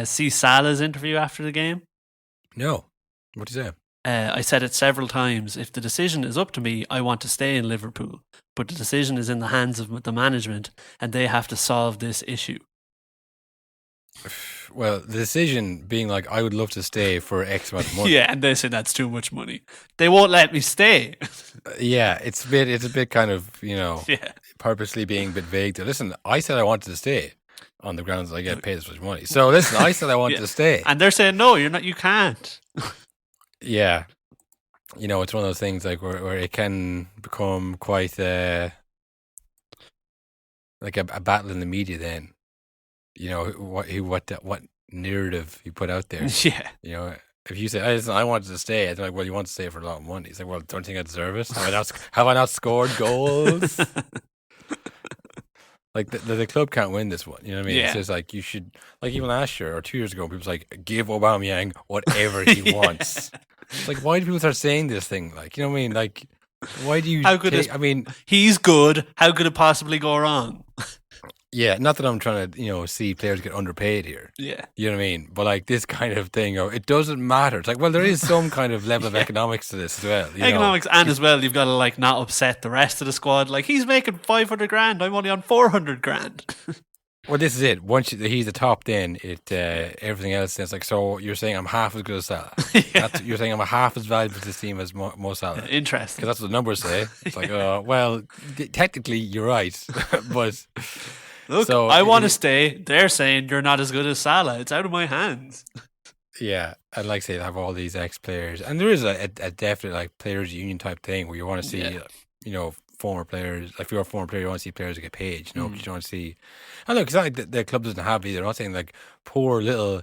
See Salah's interview after the game? No. What do you say? I said it several times. If the decision is up to me, I want to stay in Liverpool. But the decision is in the hands of the management, and they have to solve this issue. Well, the decision being like, I would love to stay for X amount of money. Yeah, and they say that's too much money. They won't let me stay. Yeah, it's a bit kind of, purposely being a bit vague. Listen, I said I wanted to stay on the grounds that I get paid this much money. So listen, I said I wanted to stay. And they're saying, no, you're not, you can't. Yeah. It's one of those things like where it can become quite like a battle in the media then. What narrative you put out there. Yeah. If you say, listen, I wanted to stay, it's like, well, you want to stay for a lot of money. It's like, well, don't you think I deserve it? Have I not scored goals? Like the club can't win this one. You know what I mean? Yeah. It's just like you should, like even last year or 2 years ago, people was like, give Aubameyang whatever he wants. It's like, why do people start saying this thing? Like, you know what I mean? Like, why do you? He's good. How could it possibly go wrong? Yeah, not that I'm trying to, see players get underpaid here. Yeah. You know what I mean? But like this kind of thing, it doesn't matter. It's like, well, there is some kind of level of economics to this as well. Economics, and as well, you've got to like not upset the rest of the squad. Like, he's making 500 grand. I'm only on 400 grand. Well, this is it. Once he's the top, then everything else is like. So you're saying I'm half as good as Salah. You're saying I'm half as valuable to this team as Mo Salah. Interesting, because that's what the numbers say. It's like, well, technically you're right, but. Look, so I want to stay. They're saying you're not as good as Salah. It's out of my hands. Yeah, I'd like to say they have all these ex-players. And there is a definite like players union type thing where you want to see, former players. Like if you're a former player, you want to see players that get paid, because you want to see. And look, it's not like the club doesn't have either. I'm not saying like poor little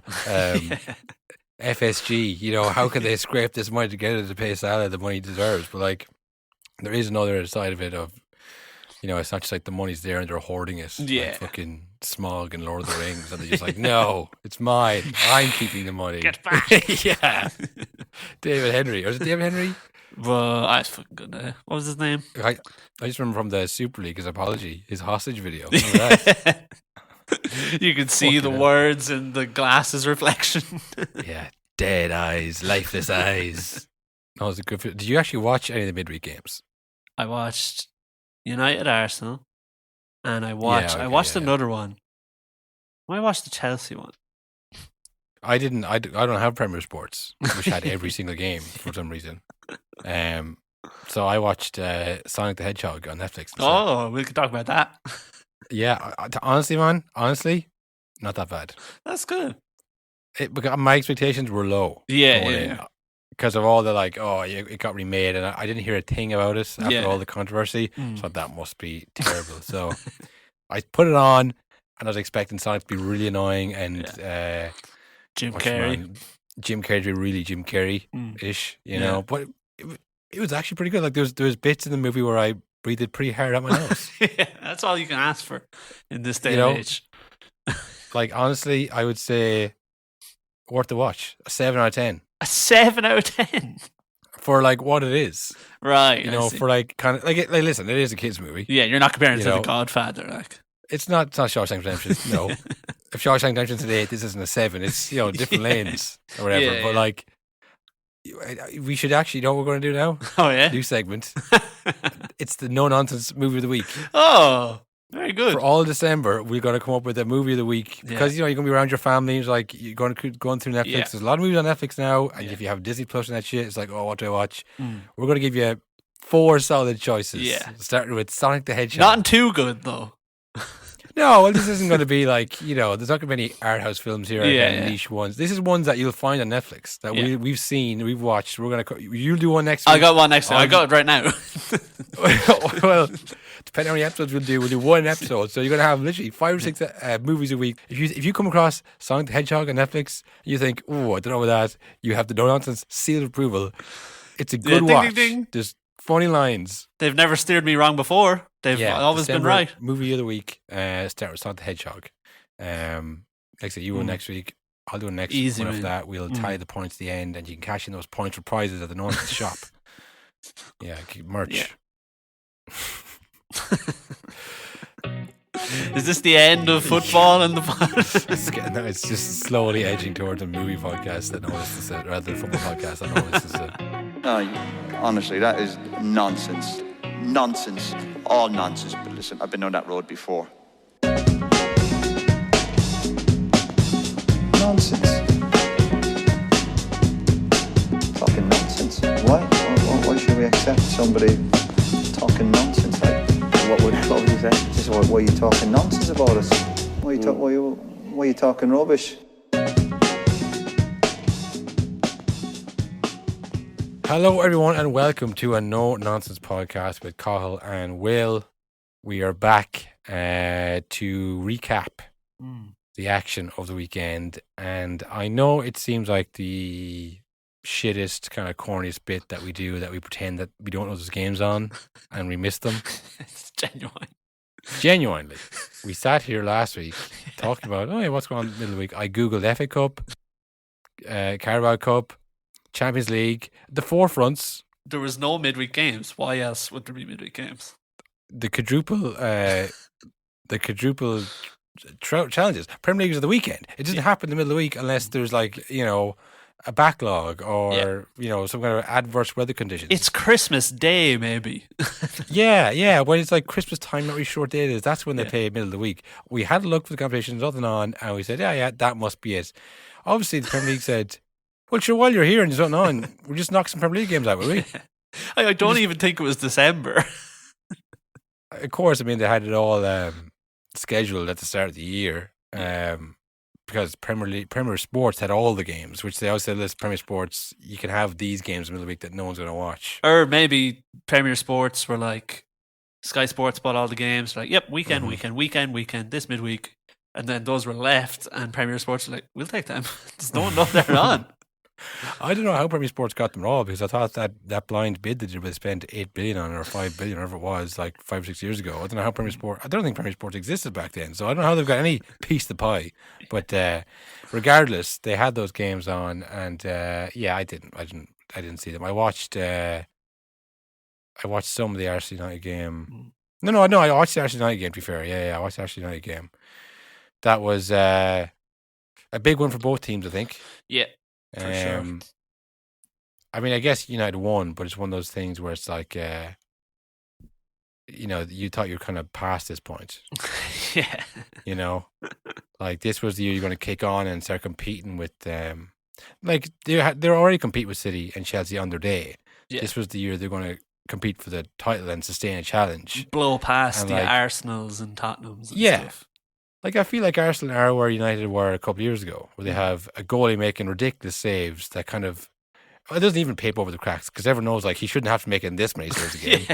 FSG, how can they scrape this money together to pay Salah the money he deserves? But like, there is another side of it of, it's not just like the money's there and they're hoarding it. Yeah. Like fucking Smog and Lord of the Rings. And they're just like, no, it's mine. I'm keeping the money. Get back. Yeah. David Henry. Or is it David Henry? Well, I fucking good. What was his name? I just remember from the Super League, his apology, his hostage video. Remember that? You can see the words in the glasses reflection. Yeah. Dead eyes, lifeless eyes. That was a good video. Did you actually watch any of the midweek games? I watched United Arsenal, and I watched another one. I watched the Chelsea one. I didn't. I don't have Premier Sports, which had every single game for some reason. So I watched Sonic the Hedgehog on Netflix. Oh, we could talk about that. Yeah, honestly, not that bad. That's good. Because my expectations were low. Yeah. Because of all the it got remade, and I didn't hear a thing about it after all the controversy. So that must be terrible. So I put it on, and I was expecting Sonic to be really annoying and Jim Carrey to be really Jim Carrey-ish, But it was actually pretty good. Like there was bits in the movie where I breathed pretty hard out my nose. Yeah, that's all you can ask for in this day and age. Like honestly, I would say worth the watch. A 7 out of 10. A 7 out of 10 for like what it is, right? For like kind of like listen, it is a kids movie. Yeah, you're not comparing it to The Godfather, like. It's not Shawshank Redemption. No, if Shawshank Redemption's an 8, this isn't a 7. It's different lanes or whatever. Yeah, but like, we should actually know what we're going to do now. Oh yeah, new segment. It's the no nonsense movie of the week. Oh. Very good. For all December, we're going to come up with a movie of the week because you're going to be around your family. It's like you're going through Netflix. Yeah. There's a lot of movies on Netflix now, and if you have Disney Plus and that shit, it's like, oh, what do I watch? We're going to give you 4 solid choices. Yeah, starting with Sonic the Hedgehog. Not too good though. No, well, this isn't going to be like there's not going to be any art house films here. Niche ones. This is ones that you'll find on Netflix that we've seen, we've watched. We're going to. You'll do one next week. I got one next week. I got it right now. Well, depending on how many episodes we'll do one episode. So you're going to have literally 5 or 6 movies a week. If you come across Sonic the Hedgehog on Netflix, and you think, oh, I don't know about that. You have the no nonsense seal of approval. It's a good watch. Ding. There's funny lines. They've never steered me wrong before. They've always December been right. Movie of the week. Start with Sonic the Hedgehog. Like I said, you win next week. I'll do it next week. After that, we'll tie the points at the end, and you can cash in those points for prizes at the nonsense shop. Yeah, merch. Yeah. Is this the end of football in the podcast? No, it's just slowly edging towards a movie podcast that no one listens to, rather than a football podcast that no one listens to. No, honestly, that is nonsense. Nonsense. All nonsense. But listen, I've been on that road before. Nonsense. Talking nonsense. Why should we accept somebody talking nonsense? Like, what would you say? Just why are you talking nonsense about us? Why are you talking rubbish? Hello, everyone, and welcome to a No Nonsense podcast with Cahill and Will. We are back to recap the action of the weekend, and I know it seems like the shittest, kind of corniest bit that we do, that we pretend that we don't know there's games on and we missed them. It's genuine. Genuinely. We sat here last week talking about, oh yeah, what's going on in the middle of the week. I googled FA Cup, Carabao Cup, Champions League, the forefronts. There was no midweek games. Why else would there be midweek games? The quadruple challenges. Premier League is of the weekend. It doesn't happen in the middle of the week unless there's a backlog or some kind of adverse weather conditions. It's Christmas Day, maybe. yeah. When it's like Christmas time, not really sure what day it is. That's when they play middle of the week. We had a look for the competitions, nothing on, and we said, yeah, that must be it. Obviously, the Premier League said, well, sure, while you're here and there's nothing on, we'll just knock some Premier League games out, will we? I don't even think it was December. Of course, I mean, they had it all scheduled at the start of the year because Premier Sports had all the games, which they always said, listen, Premier Sports, you can have these games in the middle of the week that no one's going to watch. Or maybe Premier Sports were like, Sky Sports bought all the games, like, yep, weekend, this midweek. And then those were left, and Premier Sports were like, we'll take them. There's no one know they're on. I don't know how Premier Sports got them all, because I thought that blind bid that they spent $8 billion on, or $5 billion, whatever it was, like 5 or 6 years ago. I don't know how I don't think Premier Sports existed back then, so I don't know how they've got any piece of the pie. But regardless, they had those games on, and I didn't see them. I watched some of the Arsenal United game. No, I watched the Arsenal United game. To be fair, yeah, I watched the Arsenal United game. That was a big one for both teams, I think. Yeah. For sure. I mean, I guess United won, but it's one of those things where it's like, you thought you were kind of past this point. Yeah. Like this was the year you're going to kick on and start competing with them. Like they're already competing with City and Chelsea on their day. Yeah. This was the year they're going to compete for the title and sustain a challenge. Blow past the Arsenals and Tottenhams and stuff. Like, I feel like Arsenal are where United were a couple of years ago, where they have a goalie making ridiculous saves that kind of, it doesn't even paper over the cracks, because everyone knows, like, he shouldn't have to make this many saves a game.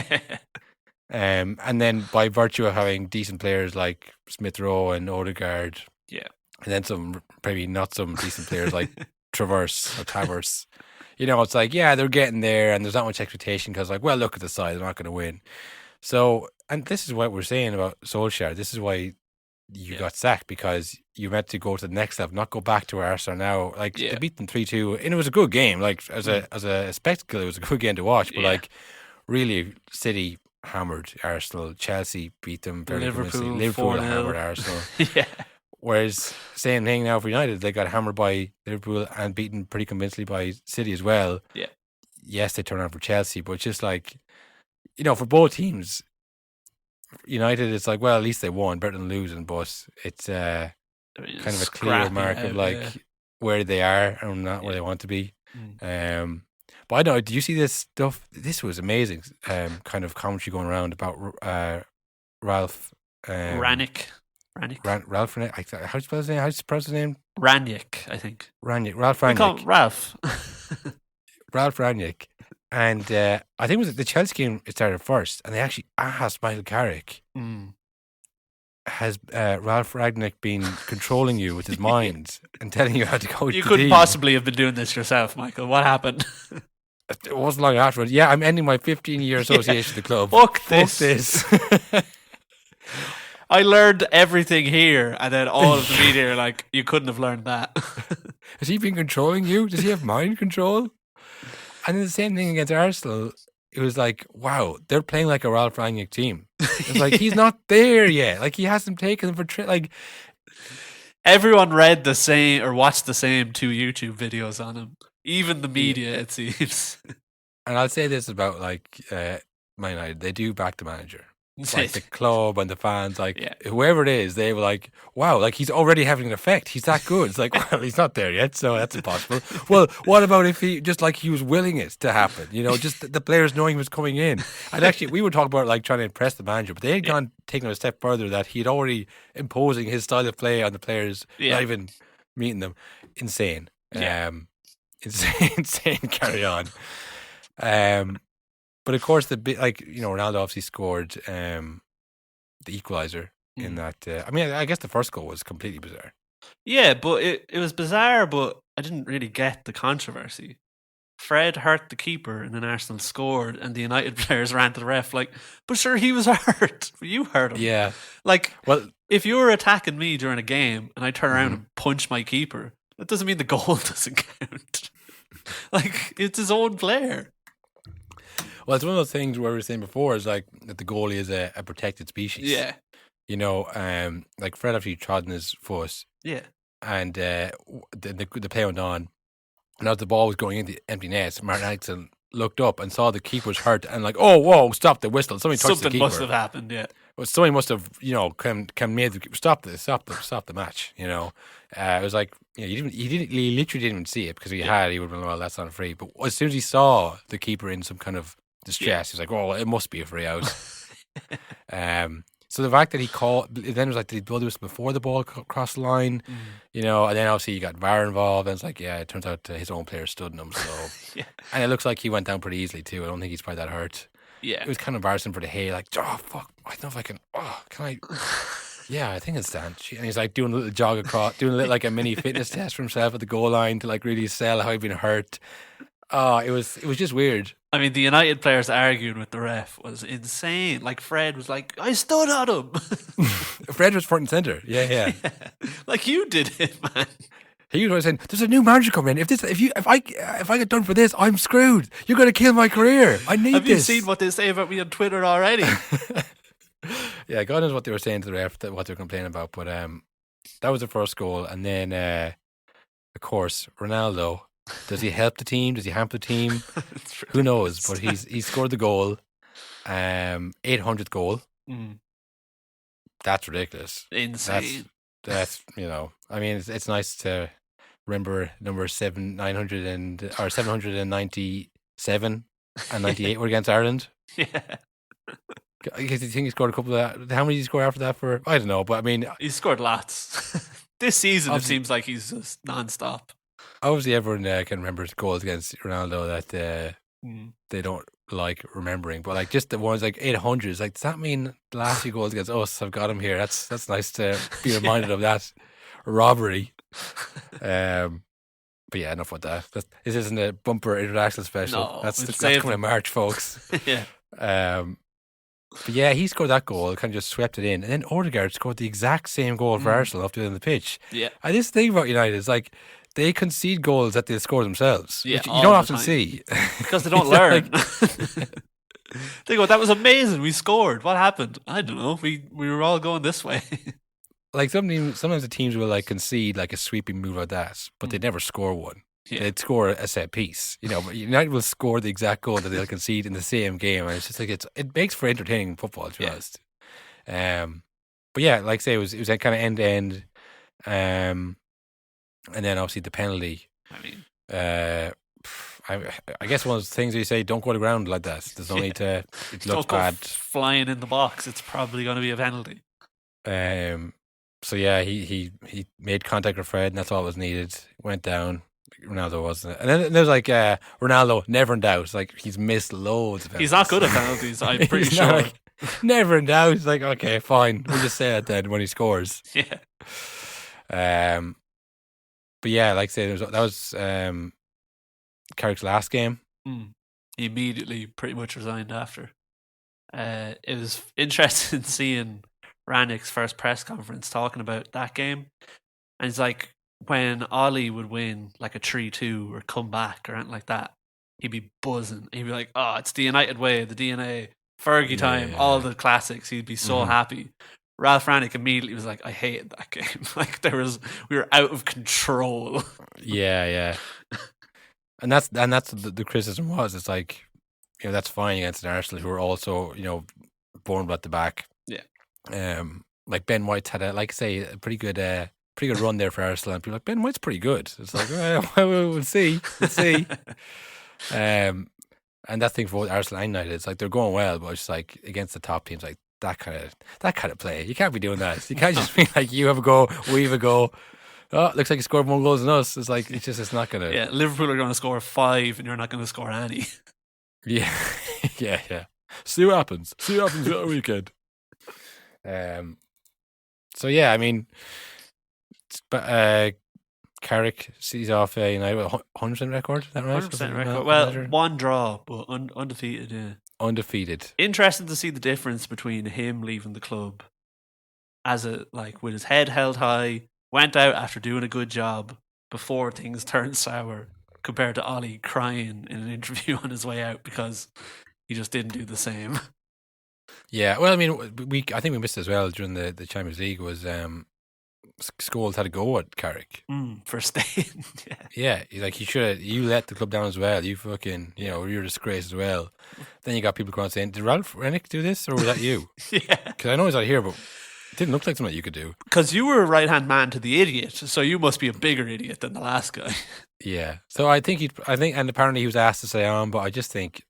And then by virtue of having decent players like Smith Rowe and Odegaard, and then some, maybe not some decent players like Travers, it's like, they're getting there, and there's not much expectation, because, like, well, look at the side, they're not going to win. So, and this is what we're saying about Solskjaer. This is why you got sacked, because you meant to go to the next level, not go back to where Arsenal are now. Like, they beat them 3-2, and it was a good game. Like, as a spectacle, it was a good game to watch. But like, really, City hammered Arsenal. Chelsea beat them very convincingly. Liverpool hammered Arsenal. Whereas, same thing now for United. They got hammered by Liverpool and beaten pretty convincingly by City as well. Yeah. Yes, they turned around for Chelsea, but just like, for both teams, United, it's like, well, at least they won, better than losing, but it's kind of a clear mark of where they are and not where they want to be. But I don't know, did you see this stuff? This was amazing, kind of commentary going around about Ralph Rangnick. Ralph Rangnick. How do you spell his name? How do you pronounce his name? Rangnick, I think. Ralph Rangnick. We call him Ralph. Ralph Rangnick. And I think it was the Chelsea game, it started first, and they actually asked Michael Carrick, has Ralph Rangnick been controlling you with his mind and telling you how to coach? You couldn't possibly have been doing this yourself, Michael. What happened? It wasn't long afterwards. Yeah, I'm ending my 15-year association with the club. Fuck this. I learned everything here, and then all of the media are like, you couldn't have learned that. Has he been controlling you? Does he have mind control? And then the same thing against Arsenal. it was like, wow, they're playing like a Ralph Rangnick team. It's like he's not there yet. Like he hasn't taken them for like. Everyone read the same or watched the same 2 YouTube videos on him. Even the media, it seems. And I'll say this about like Man United, they do back the manager. Like the club and the fans, like whoever it is, they were like, wow, like he's already having an effect. He's that good. It's like, well, he's not there yet, so that's impossible. Well, what about if he just like he was willing it to happen? You know, just the players knowing he was coming in. And actually, we were talking about like trying to impress the manager, but they had taken it a step further that he'd already imposing his style of play on the players, not even meeting them. Insane. Insane carry on. But of course, Ronaldo obviously scored the equaliser in that. I mean, I guess the first goal was completely bizarre. Yeah, but it was bizarre, but I didn't really get the controversy. Fred hurt the keeper and then Arsenal scored and the United players ran to the ref like, but sure, he was hurt. You hurt him. Yeah. Like, well, if you were attacking me during a game and I turn around and punch my keeper, that doesn't mean the goal doesn't count. Like, it's his own player. Well, it's one of those things where we were saying before is like that the goalie is a protected species. Yeah. You know, like Fred actually trod in his foot. Yeah. And the play went on. And as the ball was going into the empty net, Martin Atkinson looked up and saw the keeper's hurt and like, oh, whoa, stop the whistle. Something touched the keeper. Something must have happened, yeah. Well, somebody must have, come made the keeper stop the match. You know, it was like, he literally didn't even see it because he would have been, well, that's not free. But as soon as he saw the keeper in some kind of distress, he was like, oh, it must be a free out. So the fact that he called, then it was like, did he blow the whistle before the ball crossed the line? You know, and then obviously you got VAR involved, and it's like, it turns out his own player stood him. So, and it looks like he went down pretty easily too. I don't think he's probably that hurt. Yeah, it was kind of embarrassing for the hay. Like, oh fuck, I don't know if I can. Oh, can I? Yeah, I think it's Dan. And he's like doing a little jog across, doing a little like a mini fitness test for himself at the goal line to like really sell how he'd been hurt. Oh, it was just weird. I mean, the United players arguing with the ref was insane. Like Fred was like, I stood on him. Fred was front and centre. Yeah. Like you did it, man. He was saying, "There's a new manager coming in. If I get done for this, I'm screwed. You're going to kill my career. I need this." Have you seen what they say about me on Twitter already? Yeah, God knows what they were saying to the ref, what they were complaining about. But that was the first goal, and then of course Ronaldo. Does he help the team? Does he hamper the team? Who knows? But he scored the goal, 800th goal. That's ridiculous. Insane. That's I mean, it's nice to remember number 797 and 98 were against Ireland. Yeah. I guess you think he scored a couple of that. How many did he score after that for? I don't know, but I mean, he scored lots. This season, it seems like he's just non-stop. Obviously, everyone can remember goals against Ronaldo that they don't like remembering, but like just the ones like 800s, like does that mean the last few goals against us have got him here? That's nice to be reminded of that robbery. But yeah, enough with that. This isn't a bumper international special. No, that's coming in March, folks. Yeah. But yeah, he scored that goal, kind of just swept it in, and then Odegaard scored the exact same goal for Arsenal up to the end of the pitch. Yeah. I just think about United is like, they concede goals that they score themselves, which you don't often see. Because they don't learn. They go, that was amazing. We scored. What happened? I don't know. We were all going this way. Like sometimes the teams will like concede like a sweeping move like that, but they never score one. Yeah. They'd score a set piece, but United will score the exact goal that they'll concede in the same game, and it's just like it makes for entertaining football, to be honest. But yeah, like I say, it was kind of end to end. And then obviously the penalty. I mean, I guess one of the things you say, don't go to the ground like that. There's no need to. It looks bad. Flying in the box, it's probably going to be a penalty. So yeah, he made contact with Fred, and that's all that was needed. Went down. Ronaldo wasn't it? And then there's like Ronaldo, never in doubt. Like he's missed loads of penalties. He's not good at penalties. I'm pretty sure. Never in doubt. He's like, okay, fine. We'll just say that then when he scores. Yeah. But yeah, like I said, that was Carrick's last game. He immediately pretty much resigned after. It was interesting seeing Ranick's first press conference talking about that game. And it's like when Ollie would win like a 3-2 or come back or anything like that, he'd be buzzing. He'd be like, "Oh, it's the United way, the DNA, Fergie time, all the classics." He'd be so happy. Ralph Rangnick immediately was like, "I hated that game. Like we were out of control." Yeah. And that's the criticism was. It's like, that's fine against an Arsenal who are also, vulnerable at the back. Yeah. Like Ben White's had a pretty good run there for Arsenal, and people are like, Ben White's pretty good. It's like, well, we'll see. And that thing for both Arsenal and United, it's like they're going well, but it's like against the top teams, like that kind of play. You can't be doing that. You can't just be like, you have a go, we have a go. Oh, looks like you scored more goals than us. It's like it's not gonna. Yeah, Liverpool are going to score 5, and you're not going to score any. Yeah. See what happens. That weekend. So yeah, I mean, Carrick sees off United with 100% record. Is that right? 100% record. Well, one draw, but undefeated. Yeah. Undefeated. Interesting to see the difference between him leaving the club with his head held high, went out after doing a good job before things turned sour, compared to Ollie crying in an interview on his way out because he just didn't do the same. Yeah, well, I mean, I think we missed as well during the Champions League was Scholes had a go at Carrick for staying. Yeah, he's like, you let the club down as well. You fucking, you're a disgrace as well. Then you got people going saying, did Ralph Rangnick do this or was that you? Yeah, because I know he's out here, but it didn't look like something you could do. Because you were a right hand man to the idiot, so you must be a bigger idiot than the last guy. Yeah, so I think, and apparently he was asked to stay on, but I just think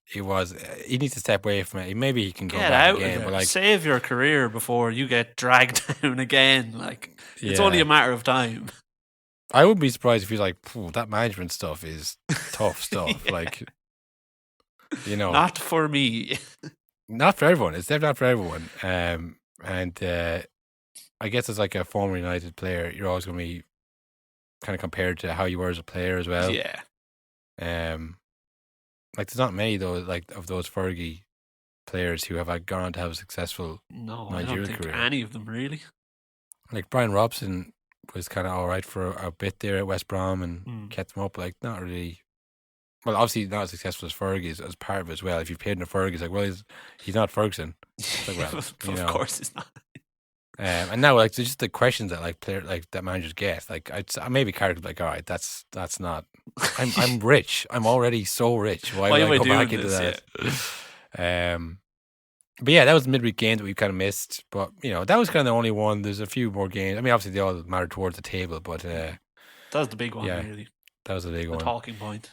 he needs to step away from it. Maybe he can go back again, but save your career before you get dragged down again. Like it's only a matter of time. I wouldn't be surprised if he's like, that management stuff is tough stuff. Like, not for me. Not for everyone. It's definitely not for everyone. And I guess as like a former United player, you're always going to be kind of compared to how you were as a player as well. Yeah. Like there's not many though, like of those Fergie players who have gone on to have a successful managerial I don't think career. Any of them really. Like Brian Robson was kind of all right for a bit there at West Brom and kept them up. Like not really. Well, obviously not as successful as Fergie as part of it as well. If you've paid him for Fergie, it's like, well, he's not Ferguson. It's like, well, of course he's not. And now, like, just the questions that that managers get, like, maybe Carrick would be like, all right, that's not. I'm rich. I'm already so rich. Why would I go back into that? Yeah. But yeah, that was the midweek game that we kind of missed. But that was kind of the only one. There's a few more games. I mean, obviously they all matter towards the table, but that was the big one. Really, that was the big one. The talking point.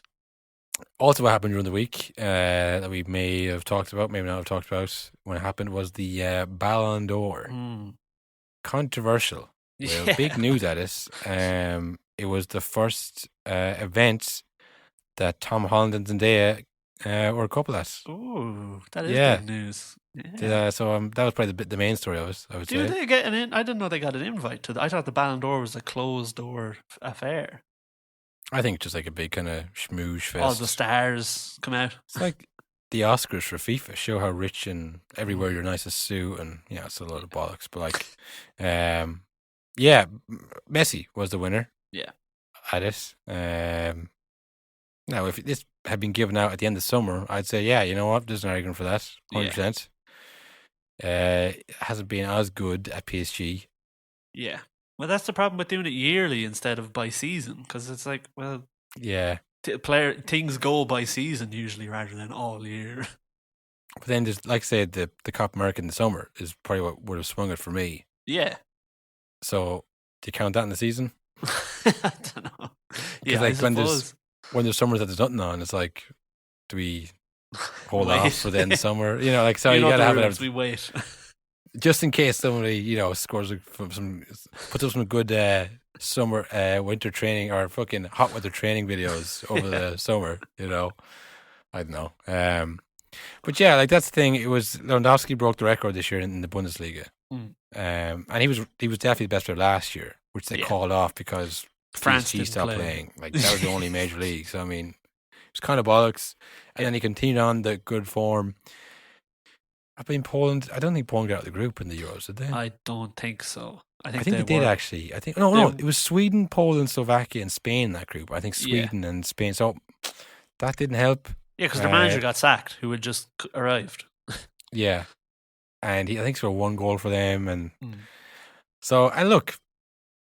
Also, what happened during the week that we may have talked about, maybe not have talked about when it happened, was the Ballon d'Or. Controversial. Yeah. Big news at it. It was the first event that Tom Holland and Zendaya were a couple at. Oh, that is big news. Yeah. So that was probably the main story of it, I would say. Did they get an in? I didn't know they got an invite to I thought the Ballon d'Or was a closed door affair. I think it's just like a big kind of schmooze fest. All the stars come out. It's like the Oscars for FIFA. Show how rich and everywhere your nicest suit, and it's a lot of bollocks. But like, Messi was the winner. Yeah, at it. Now, if this had been given out at the end of summer, I'd say, you know what, there's an argument for that, 100%. It hasn't been as good at PSG. Yeah. Well, that's the problem with doing it yearly instead of by season, because it's like, well, things go by season usually rather than all year. But then there's, like I said, the Copa America in the summer is probably what would have swung it for me. Yeah. So, do you count that in the season? I don't know. Yeah, like when there's summers that there's nothing on, it's like, do we hold off for the end of summer? You gotta have it. We wait. Just in case somebody, scores puts up some good summer, winter training or fucking hot weather training videos over the summer, I don't know. But yeah, like that's the thing. It was Lewandowski broke the record this year in the Bundesliga, and he was definitely the best player last year, which they called off because France stopped playing. Like that was the only major league. So I mean, it was kind of bollocks. And then he continued on the good form. I don't think Poland got out of the group in the Euros, did they? I don't think so. I think they did actually. I think no, it was Sweden, Poland, Slovakia, and Spain in that group. I think Sweden and Spain. So That didn't help. Yeah, because the manager got sacked, who had just arrived. Yeah. And I think he scored 1 goal for them. And so, and look,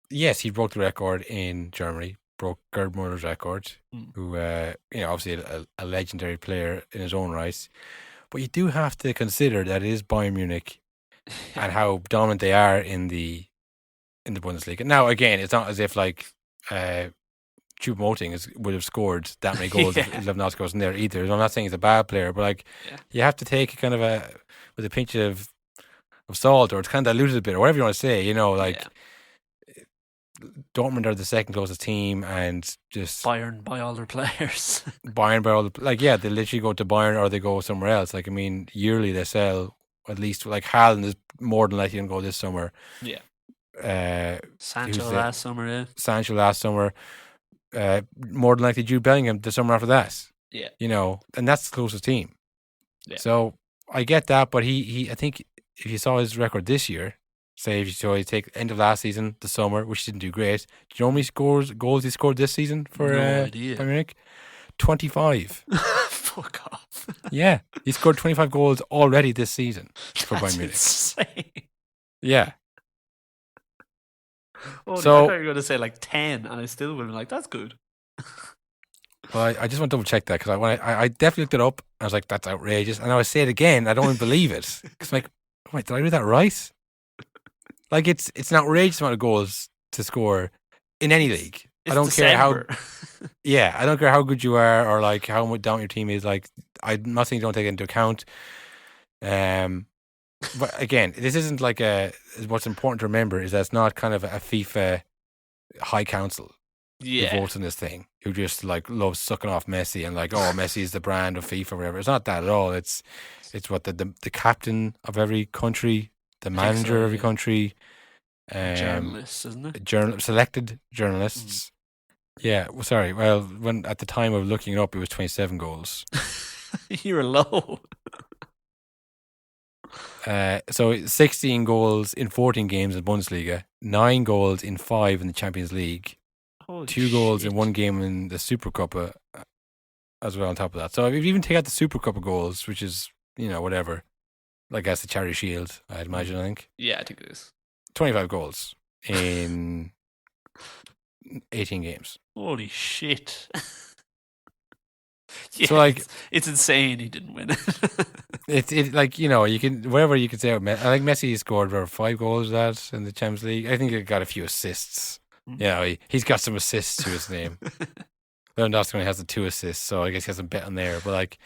yes, he broke the record in Germany, broke Gerd Muller's record, who, obviously a legendary player in his own right. But you do have to consider that it is Bayern Munich and how dominant they are in the Bundesliga. Now, again, it's not as if like Jude Bellingham would have scored that many goals if Lewandowski wasn't there either. I'm not saying he's a bad player, but like you have to take kind of with a pinch of salt, or it's kind of diluted a bit, or whatever you want to say. Dortmund are the second closest team, and just Bayern by all their players. Bayern by all they literally go to Bayern or they go somewhere else. Like, I mean, yearly they sell at least, like Haaland is more than likely to go this summer. Yeah. Sancho last summer. More than likely Jude Bellingham the summer after that. Yeah. And that's the closest team. Yeah. So I get that, but he I think if you saw his record this year, say if you take end of last season, the summer, which didn't do great, do you know how many goals he scored this season for Bayern Munich? 25. Fuck off. Yeah. He scored 25 goals already this season for Bayern Munich. Insane. Yeah. I thought you were going to say like 10, and I still would have been like, that's good. Well, I just want to double check that, because I definitely looked it up. I was like, that's outrageous. And I would say it again. I don't even believe it. Because I'm like, wait, did I do that right? Like, it's an outrageous amount of goals to score in any league. I don't care how. Yeah, I don't care how good you are or like how much down your team is. Like, I'm not saying don't take it into account. But again, this isn't like what's important to remember is that it's not kind of a FIFA high council who votes on this thing, who just like loves sucking off Messi and like, oh, Messi is the brand of FIFA or whatever. It's not that at all. It's what the captain of every country, the manager of every country, journalists, isn't it? Selected journalists. Yeah, well, sorry. Well, when at the time of looking it up, it was 27 goals. You were low. So 16 goals in 14 games in Bundesliga, 9 goals in 5 in the Champions League, Holy 2 goals shit. in 1 game in the Super Cup as well on top of that. So if you even take out the Super Cup goals, which is, whatever, like that's the Charity Shield, I'd imagine, I think. Yeah, I think it is. 25 goals in 18 games. Holy shit. So like, it's insane he didn't win it. It's like, you can, whatever you can say about Messi. I think Messi scored 5 goals that in the Champions League. I think he got a few assists. He's got some assists to his name. Lewandowski only has the 2 assists, so I guess he has a bet on there. But like,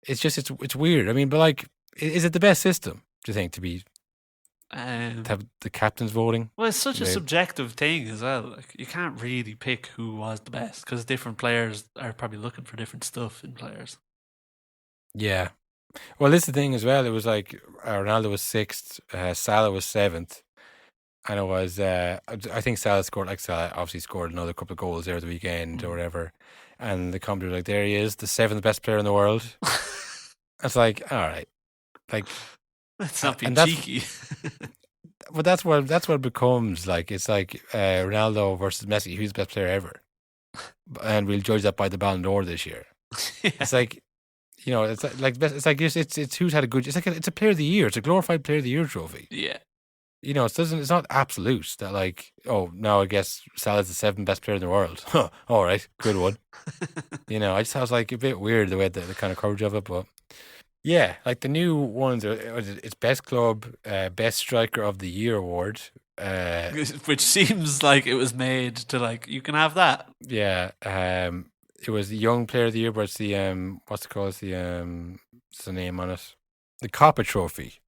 it's just it's weird. I mean, but like, is it the best system, do you think, to have the captains voting? Well, it's such a subjective thing as well. Like, you can't really pick who was the best because different players are probably looking for different stuff in players. Yeah. Well, this is the thing as well. It was like Ronaldo was 6th, Salah was 7th, and it was I think Salah obviously scored another couple of goals there at the weekend or whatever, and the commentator was like, there he is, the 7th best player in the world. It's like, all right, like, let's not be cheeky. But that's what it becomes. Like, it's like Ronaldo versus Messi, who's the best player ever, and we'll judge that by the Ballon d'Or this year. It's like, it's who's had a good. It's a player of the year. It's a glorified player of the year trophy. Yeah. It's not absolute that like, oh, now I guess Salah's the 7th best player in the world. Huh, all right, good one. I just was like a bit weird the way the kind of coverage of it, but yeah, like the new ones are it's best club, best striker of the year award, which seems like it was made to like you can have that. Yeah, it was the young player of the year, but it's the what's it called? It's the name on it. The Copa Trophy,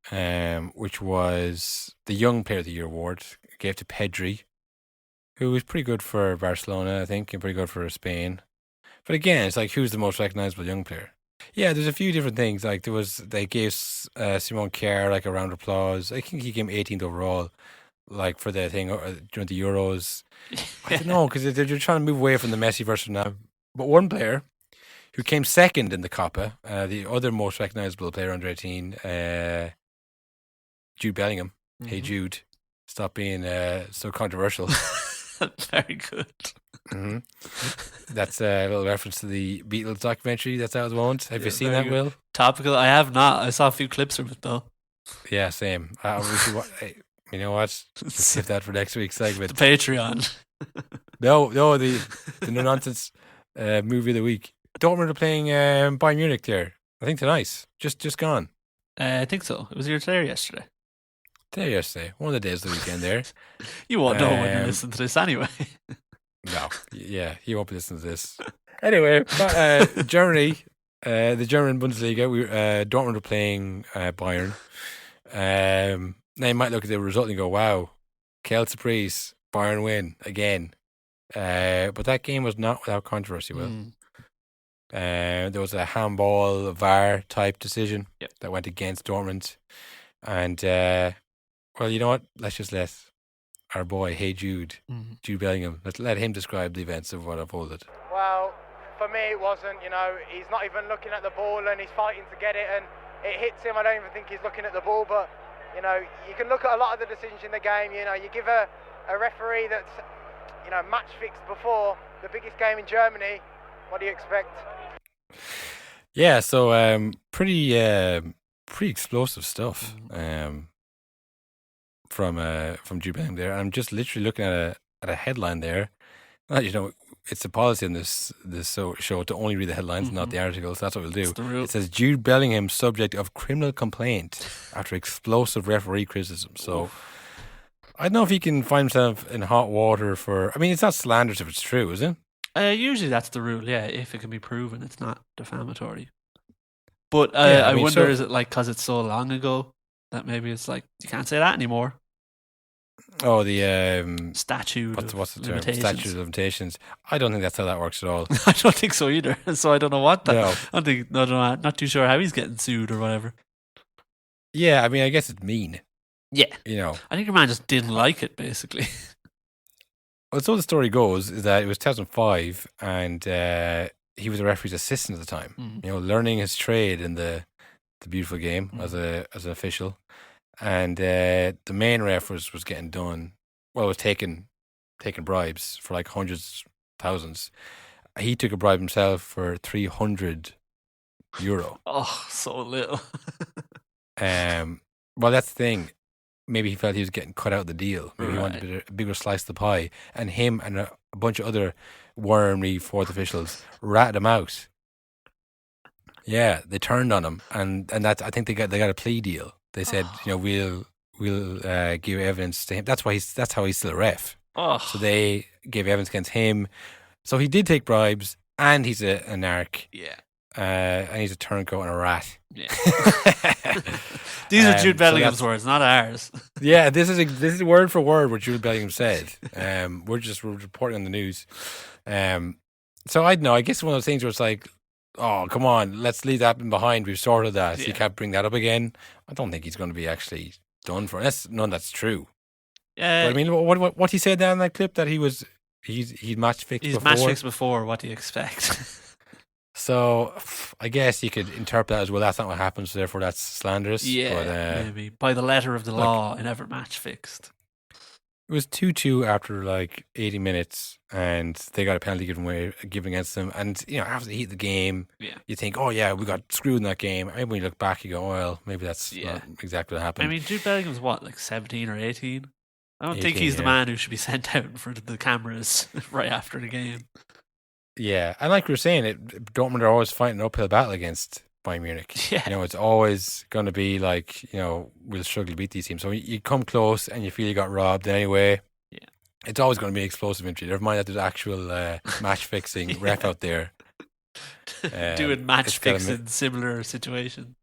which was the Young Player of the Year award, gave to Pedri, who was pretty good for Barcelona, I think, and pretty good for Spain. But again, it's like, who's the most recognisable young player? Yeah, there's a few different things. Like they gave Simon Kjær like a round of applause. I think he came 18th overall, like for the thing during the Euros. I don't know, because they're trying to move away from the Messi version now. But one player who came 2nd in the Copa, the other most recognisable player under 18, Jude Bellingham. Mm-hmm. Hey Jude, stop being so controversial. Very good. Hmm. That's a little reference to the Beatles documentary that's out at the moment. Have you seen that, good. Will? Topical. I have not. I saw a few clips of it though. Yeah, same. Hey, you know what? Let's save that for next week's segment. The Patreon. No, the no nonsense movie of the week. Dortmund are playing Bayern Munich there. I think tonight. Just gone. I think so. It was here today or yesterday. Today, yesterday. One of the days of the weekend there. You won't know when you listen to this anyway. No, yeah, he won't be listening to this. Anyway, Germany, the German Bundesliga. Dortmund are playing Bayern. Now you might look at the result and go, "Wow, quelle surprise! Bayern win again." But that game was not without controversy. Will there was a handball VAR type decision that went against Dortmund, and well, you know what? Let's just let our boy, Jude Bellingham, let's let him describe the events of what unfolded. Well, for me, it wasn't. He's not even looking at the ball and he's fighting to get it, and it hits him. I don't even think he's looking at the ball, but you can look at a lot of the decisions in the game. You give a referee that's match fixed before the biggest game in Germany. What do you expect? Yeah, so pretty explosive stuff from Jude Bellingham there. I'm just literally looking at a headline there. It's a policy in this show to only read the headlines, not the articles. That's what we'll do. It says Jude Bellingham subject of criminal complaint after explosive referee criticism. So I don't know if he can find himself in hot water for. I mean, it's not slanderous if it's true, is it? Usually that's the rule. Yeah, if it can be proven, it's not defamatory. But I wonder, is it like because it's so long ago that maybe it's like you can't say that anymore? Oh, the statute. What's the term? Statute of limitations. I don't think that's how that works at all. I don't think so either. So I don't know what that. No. I don't know. Not too sure how he's getting sued or whatever. Yeah, I mean, I guess it's mean. Yeah, I think your man just didn't like it, basically. Well, so the story goes is that it was 2005, and he was a referee's assistant at the time. Learning his trade in the beautiful game as an official. And the main ref was getting done. Well, was taking bribes for like hundreds, thousands. He took a bribe himself for €300. Oh, so little. Well, that's the thing. Maybe he felt he was getting cut out of the deal. Maybe he wanted a bigger slice of the pie. And him and a bunch of other wormy fourth officials ratted him out. Yeah, they turned on him, and that I think they got a plea deal. They said, we'll give evidence to him. That's how he's still a ref. Oh. So they gave evidence against him. So he did take bribes, and he's a narc. Yeah. And he's a turncoat and a rat. Yeah. These are Jude Bellingham's words, not ours. Yeah, this is word for word what Jude Bellingham said. We're reporting on the news. So I don't know. I guess one of those things where it's like, oh, come on, let's leave that behind. We've sorted that. So you can't bring that up again. I don't think he's going to be actually done for. Unless none that's true. Yeah. But I mean, what he said down in that clip that he's match fixed before. He's match fixed before. What do you expect? So I guess you could interpret that as well. That's not what happens. So therefore, that's slanderous. Yeah, but, maybe by the letter of the law, it never match fixed. It was 2-2 after like 80 minutes, and they got a penalty given against them. And after the heat of the game, you think, oh yeah, we got screwed in that game. Maybe when you look back, you go, oh, well, maybe that's not exactly what happened. I mean, Jude Bellingham's what, like 17 or 18? I don't think he's the man who should be sent out in front of the cameras right after the game. Yeah, and like we were saying, Dortmund are always fighting an uphill battle against Bayern Munich. Yeah. It's always going to be like, we'll struggle to beat these teams. So you come close and you feel you got robbed anyway. Yeah. It's always going to be explosive entry. Never mind that there's actual match fixing ref out there. Doing match fixing similar situation.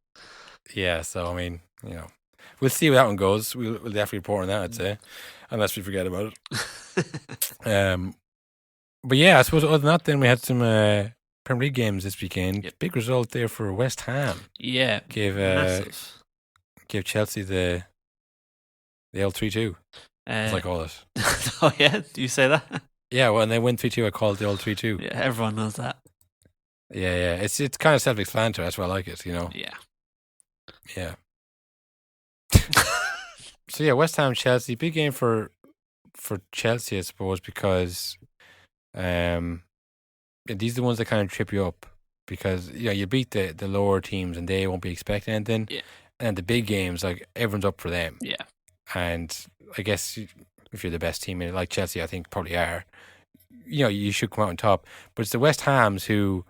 Yeah, so I mean, we'll see where that one goes. We'll definitely report on that, I'd say, unless we forget about it. But yeah, I suppose other than that, then we had some Premier League games this weekend. Yep. Big result there for West Ham. Yeah, massive. Gave Chelsea the L3-2, as I call it. Oh yeah, do you say that? Yeah, well, when they win 3-2, I call it the L3-2. Yeah, everyone knows that. Yeah. It's kind of self-explanatory. That's why I like it. Yeah. So yeah, West Ham Chelsea, big game for for Chelsea, I suppose, because these are the ones that kind of trip you up, because you beat the lower teams and they won't be expecting anything. Yeah. And the big games, like, everyone's up for them. Yeah. And I guess if you're the best team in it, like Chelsea, I think probably are, you should come out on top. But it's the West Hams who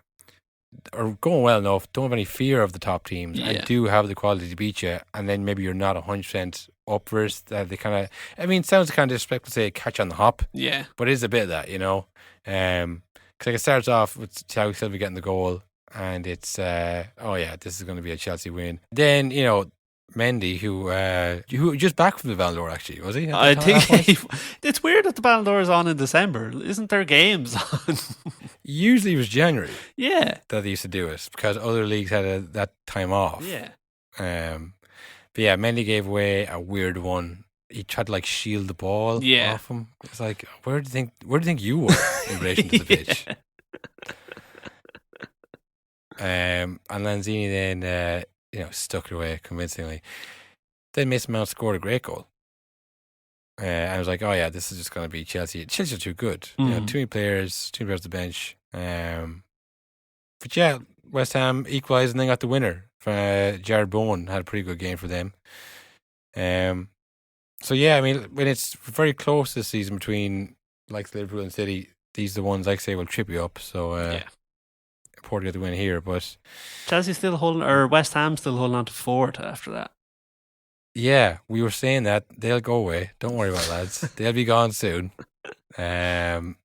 are going well enough, don't have any fear of the top teams, and do have the quality to beat you. And then maybe you're not 100% up versus that. They kind of, it sounds kind of disrespectful to say catch on the hop. Yeah. But it is a bit of that, because it starts off with Thiago Silva getting the goal, and it's this is going to be a Chelsea win. Then Mendy, who just back from the Ballon d'Or, actually, was he? I think it's weird that the Ballon d'Or is on in December. Isn't there games on? Usually it was January. Yeah, that they used to do it because other leagues had that time off. Yeah. But yeah, Mendy gave away a weird one. He tried to shield the ball off him. It's like, where do you think you were in relation to the pitch? And Lanzini then stuck it away convincingly. Then Mason Mount scored a great goal. And I was like, oh yeah, this is just going to be Chelsea. Chelsea are too good. Too many players on the bench. But yeah, West Ham equalised and then got the winner. Jared Bowen had a pretty good game for them. So yeah, when it's very close this season between Liverpool and City, these are the ones say will trip you up. So important to get the win here, but Chelsea still holding, or West Ham still holding on to fourth after that. Yeah, we were saying that they'll go away. Don't worry about it, lads. They'll be gone soon. The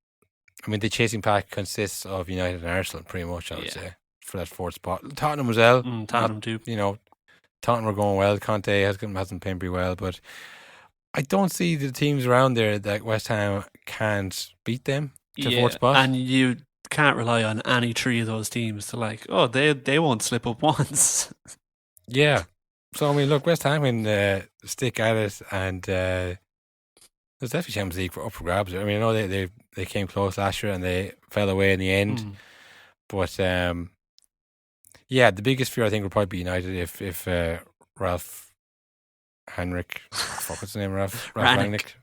chasing pack consists of United and Arsenal, pretty much, I would say, for that fourth spot. Tottenham as well. Tottenham too. Tottenham are going well. Conte hasn't played pretty well, but I don't see the teams around there that West Ham can't beat them to fourth spot. And you can't rely on any three of those teams to they won't slip up once. Yeah. So, look, West Ham can stick at it, and there's definitely Champions League up for grabs. I know they came close last year and they fell away in the end. But, the biggest fear I think will probably be United if Ralph Henrik, what's his name, Ralph Rangnick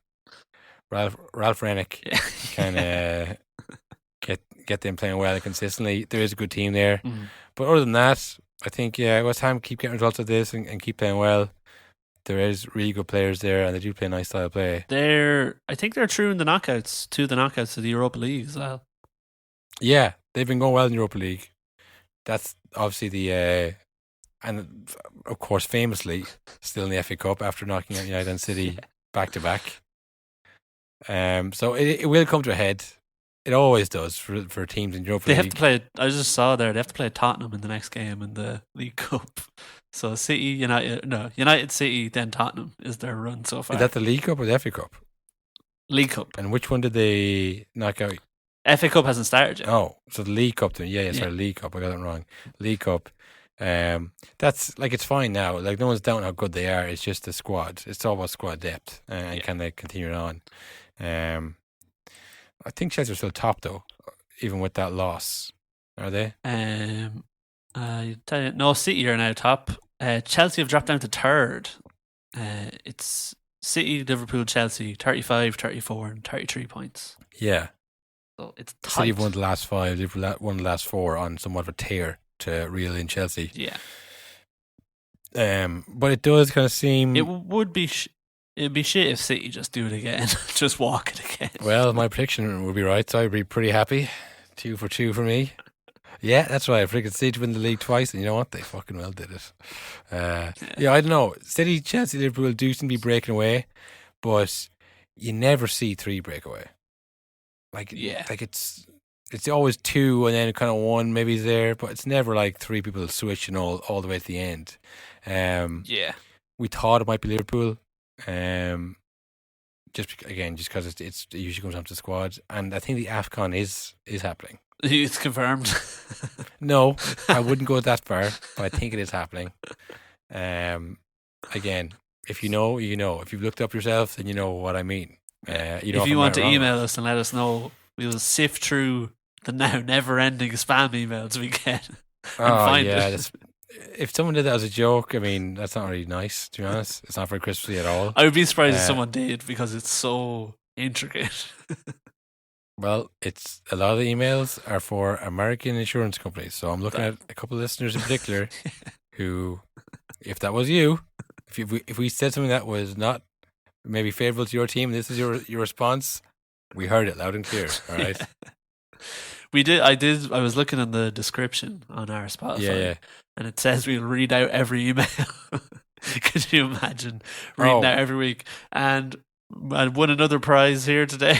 can get them playing well and consistently. There is a good team there. But other than that, I think West Ham keep getting results like this and keep playing well. There is really good players there, and they do play a nice style of play. I think they're through in the knockouts of the Europa League as well. Yeah, they've been going well in the Europa League. That's obviously and of course famously still in the FA Cup after knocking out United and City back to back. So it will come to a head. It always does for teams in Europa League. They have to play. I just saw there. They have to play Tottenham in the next game in the League Cup. So United, City, then Tottenham is their run so far. Is that the League Cup or the FA Cup? League Cup. And which one did they knock out? FA Cup hasn't started yet. Oh, so the League Cup then. Sorry, League Cup. I got it wrong. League Cup. That's it's fine now. No one's doubting how good they are. It's just the squad. It's all about squad depth and can they continue it on. I think Chelsea are still top though, even with that loss. Are they? No, City are now top. Chelsea have dropped down to third. It's City, Liverpool, Chelsea, 35, 34 and 33 points. Yeah. So it's tight. City have won the last 5, Liverpool won the last 4 on somewhat of a tear to reel in Chelsea. Yeah. But it does kind of seem... It would be... It'd be shit if City just do it again. Just walk it again. Well, my prediction would be right, so I'd be pretty happy. 2 for 2 for me. Yeah, that's right. I predicted City to win the league twice, and you know what? They fucking well did it. I don't know. City, Chelsea, Liverpool do seem to be breaking away, but you never see 3 break away. It's always 2 and then kind of 1 maybe is there, but it's never 3 people switching all the way to the end. We thought it might be Liverpool. Just because it usually comes down to the squad, and I think the AFCON is happening. It's confirmed. No, I wouldn't go that far, but I think it is happening. Again, if you know, you know. If you've looked up yourself, then you know what I mean. If you want to email us and let us know, we will sift through the now never-ending spam emails we get and find it. If someone did that as a joke, that's not really nice, to be honest. It's not very Christmassy at all. I would be surprised if someone did, because it's so intricate. Well, it's a lot of the emails are for American insurance companies. So I'm looking at a couple of listeners in particular who, if that was you, if we said something that was not maybe favourable to your team, this is your response, we heard it loud and clear. All right. We did. I was looking in the description on our Spotify, Yeah. and it says we'll read out every email. Could you imagine reading out every week? And I won another prize here today.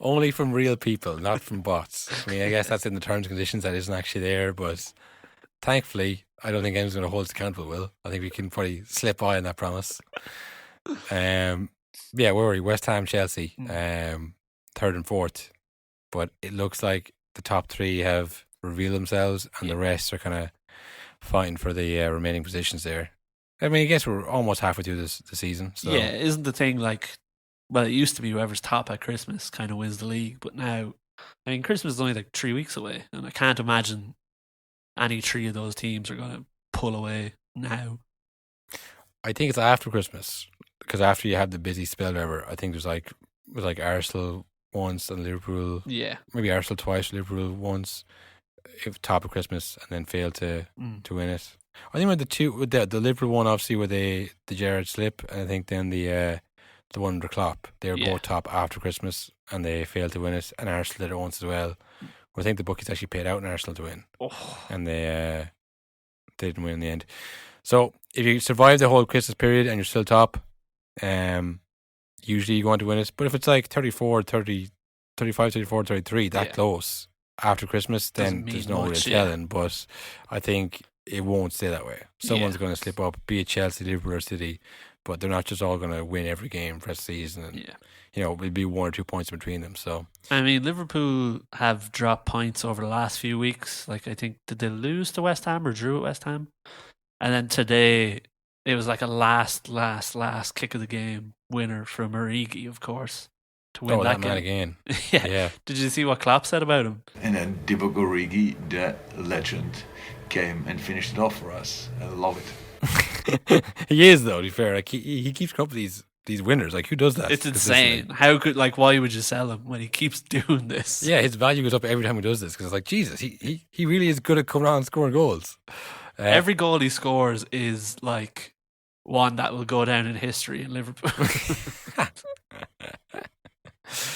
Only from real people, not from bots. I mean, I guess that's in the terms and conditions that isn't actually there, but thankfully, I don't think anyone's going to hold us accountable, Will. I think we can probably slip by on that promise. Yeah, where were we? West Ham, Chelsea, third and fourth. But it looks like the top three have revealed themselves and the rest are kind of fighting for the remaining positions there. I mean, I guess we're almost halfway through the season. So. Yeah, isn't the thing like, well, it used to be whoever's top at Christmas kind of wins the league, but now, I mean, Christmas is only like 3 weeks away, and I can't imagine any three of those teams are going to pull away now. I think it's after Christmas, because after you have the busy spell, whatever, I think it was like Arsenal once and Liverpool, maybe Arsenal twice, Liverpool once, if top of Christmas, and then failed to win it. I think with the Liverpool one, obviously, with the Gerrard slip, and I think then the one under Klopp, they were both top after Christmas, and they failed to win it, and Arsenal did it once as well. I think the bookies actually paid out in Arsenal to win, and they didn't win in the end. So if you survive the whole Christmas period and you're still top, usually you go on to win it. But if it's like 34, 30, 35, 34, 33, that close after Christmas, then there's no real telling. But I think it won't stay that way. Someone's going to slip up, be it Chelsea, Liverpool or City, but they're not just all going to win every game for the season. And, it'll be 1 or 2 points between them. So I mean, Liverpool have dropped points over the last few weeks. Like, I think, did they lose to West Ham or drew at West Ham? And then today, it was like a last kick of the game winner from Origi, of course, to win that game. Man again. Yeah. Did you see what Klopp said about him? And then Divock Origi, the legend, came and finished it off for us. I love it. He is, though, to be fair. Like, he keeps up these winners. Like, who does that? It's insane. How could, why would you sell him when he keeps doing this? Yeah, his value goes up every time he does this, because it's like, Jesus, he really is good at coming on and scoring goals. Every goal he scores is like one that will go down in history in Liverpool.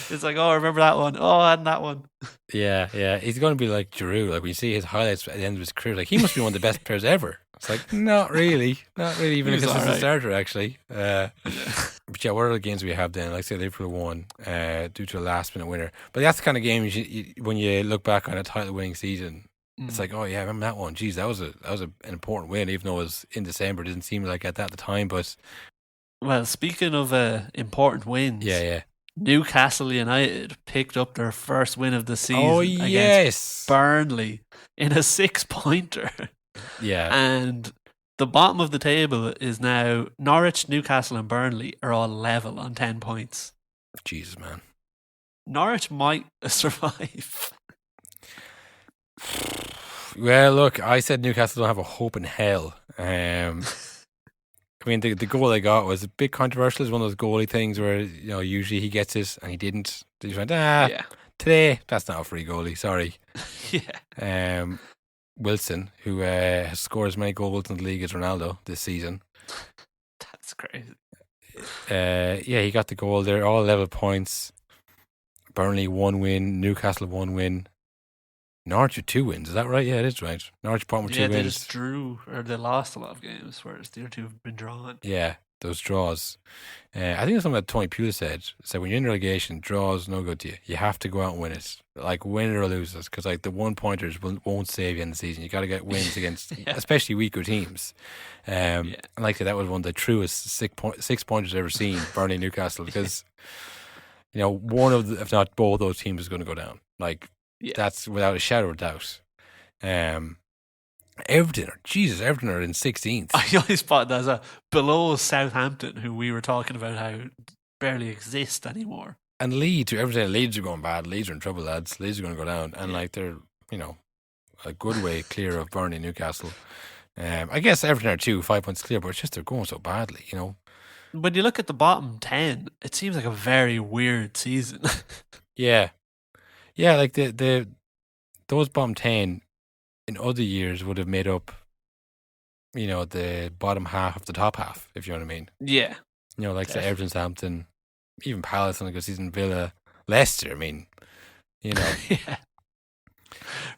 It's like, oh, remember that one? Oh, and that one. Yeah. He's going to be like Giroud. Like, when you see his highlights at the end of his career, like, he must be one of the best players ever. It's like, not really, even if this is a starter, actually. But yeah, what are the games we have then? Like, say Liverpool won due to a last minute winner. But that's the kind of game when you look back on a title winning season, it's like, oh yeah, I remember that one. Jeez, that was an important win, even though it was in December. It didn't seem like at the time, but well, speaking of important wins, Newcastle United picked up their first win of the season against Burnley in a 6-pointer. Yeah. And the bottom of the table is now Norwich, Newcastle and Burnley are all level on 10 points. Jesus, man. Norwich might survive. Well, look, I said Newcastle don't have a hope in hell. I mean, the goal they got was a bit controversial. It's one of those goalie things where, usually he gets it and he didn't. He just went, today, that's not a free goalie, sorry. Wilson, who has scored as many goals in the league as Ronaldo this season. That's crazy. He got the goal. They're all level points. Burnley 1 win, Newcastle 1 win. Norwich with 2 wins, is that right? Yeah, it is right. Norwich bottom with 2 wins. Yeah, they just drew, or they lost a lot of games, whereas the other two have been drawn. Yeah, those draws. I think it's something that Tony Pulis said when you're in relegation, draws no good to you. You have to go out and win it. Like, win it or lose it, because like the 1-pointers won't save you in the season. You got to get wins against, especially weaker teams. And like I said, that was one of the truest 6-pointers I've ever seen, Burnley Newcastle, because one of the, if not both those teams is going to go down. Like, that's without a shadow of doubt. Everton are in 16th. I always thought that as below Southampton, who we were talking about how barely exist anymore. And Leeds are going bad. Leeds are in trouble, lads. Leeds are going to go down. And they're, a good way clear of Burnley, Newcastle. I guess Everton are 5 points clear, but it's just they're going so badly, when you look at the bottom 10, it seems like a very weird season. Yeah, like those bottom 10 in other years would have made up, the bottom half of the top half, if you know what I mean. Yeah. Like say Everton, Southampton, even Palace on a good season, Villa, Leicester. I mean, Yeah.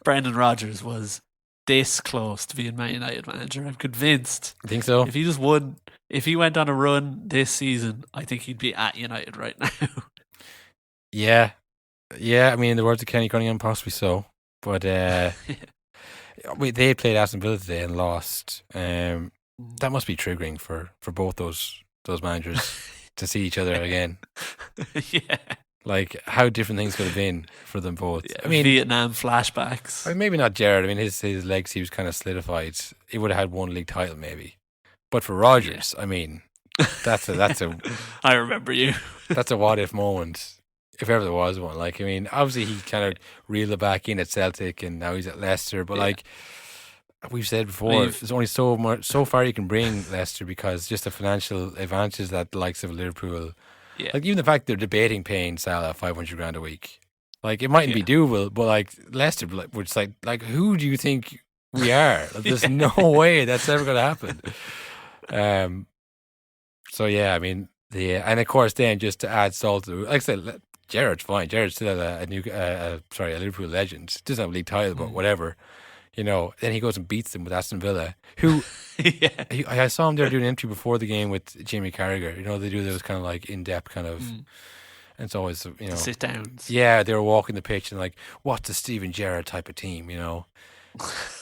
Brendan Rodgers was this close to being Man United manager. I'm convinced. I think so. If he went on a run this season, I think he'd be at United right now. Yeah. I mean, in the words of Kenny Cunningham, possibly so. But they played Aston Villa today and lost. That must be triggering for both those managers to see each other again. Yeah. Like, how different things could have been for them both. Yeah, I mean, Vietnam flashbacks. I mean, maybe not Gerrard. I mean, his legacy was kind of solidified. He would have had one league title, maybe. But for Rodgers, I mean, that's a I remember you. that's a what if moment, if ever there was one. Like, I mean, obviously he kind of reeled it back in at Celtic, and now he's at Leicester. But like we've said before, there's only so far you can bring Leicester because just the financial advantages that the likes of Liverpool. Yeah. Like even the fact they're debating paying Salah $500,000 a week, like it mightn't be doable, but like Leicester, which like who do you think we are? Like, there's no way that's ever going to happen. So yeah, I mean and of course then just to add salt to, like I said, Gerrard's fine. Gerrard's still a Liverpool legend. Doesn't have a league title, but whatever. Then he goes and beats them with Aston Villa, who I saw him there doing an interview before the game with Jamie Carragher. They do those kind of like in-depth kind of, and it's always, sit downs. Yeah, they were walking the pitch and like, what's the Steven Gerrard type of team,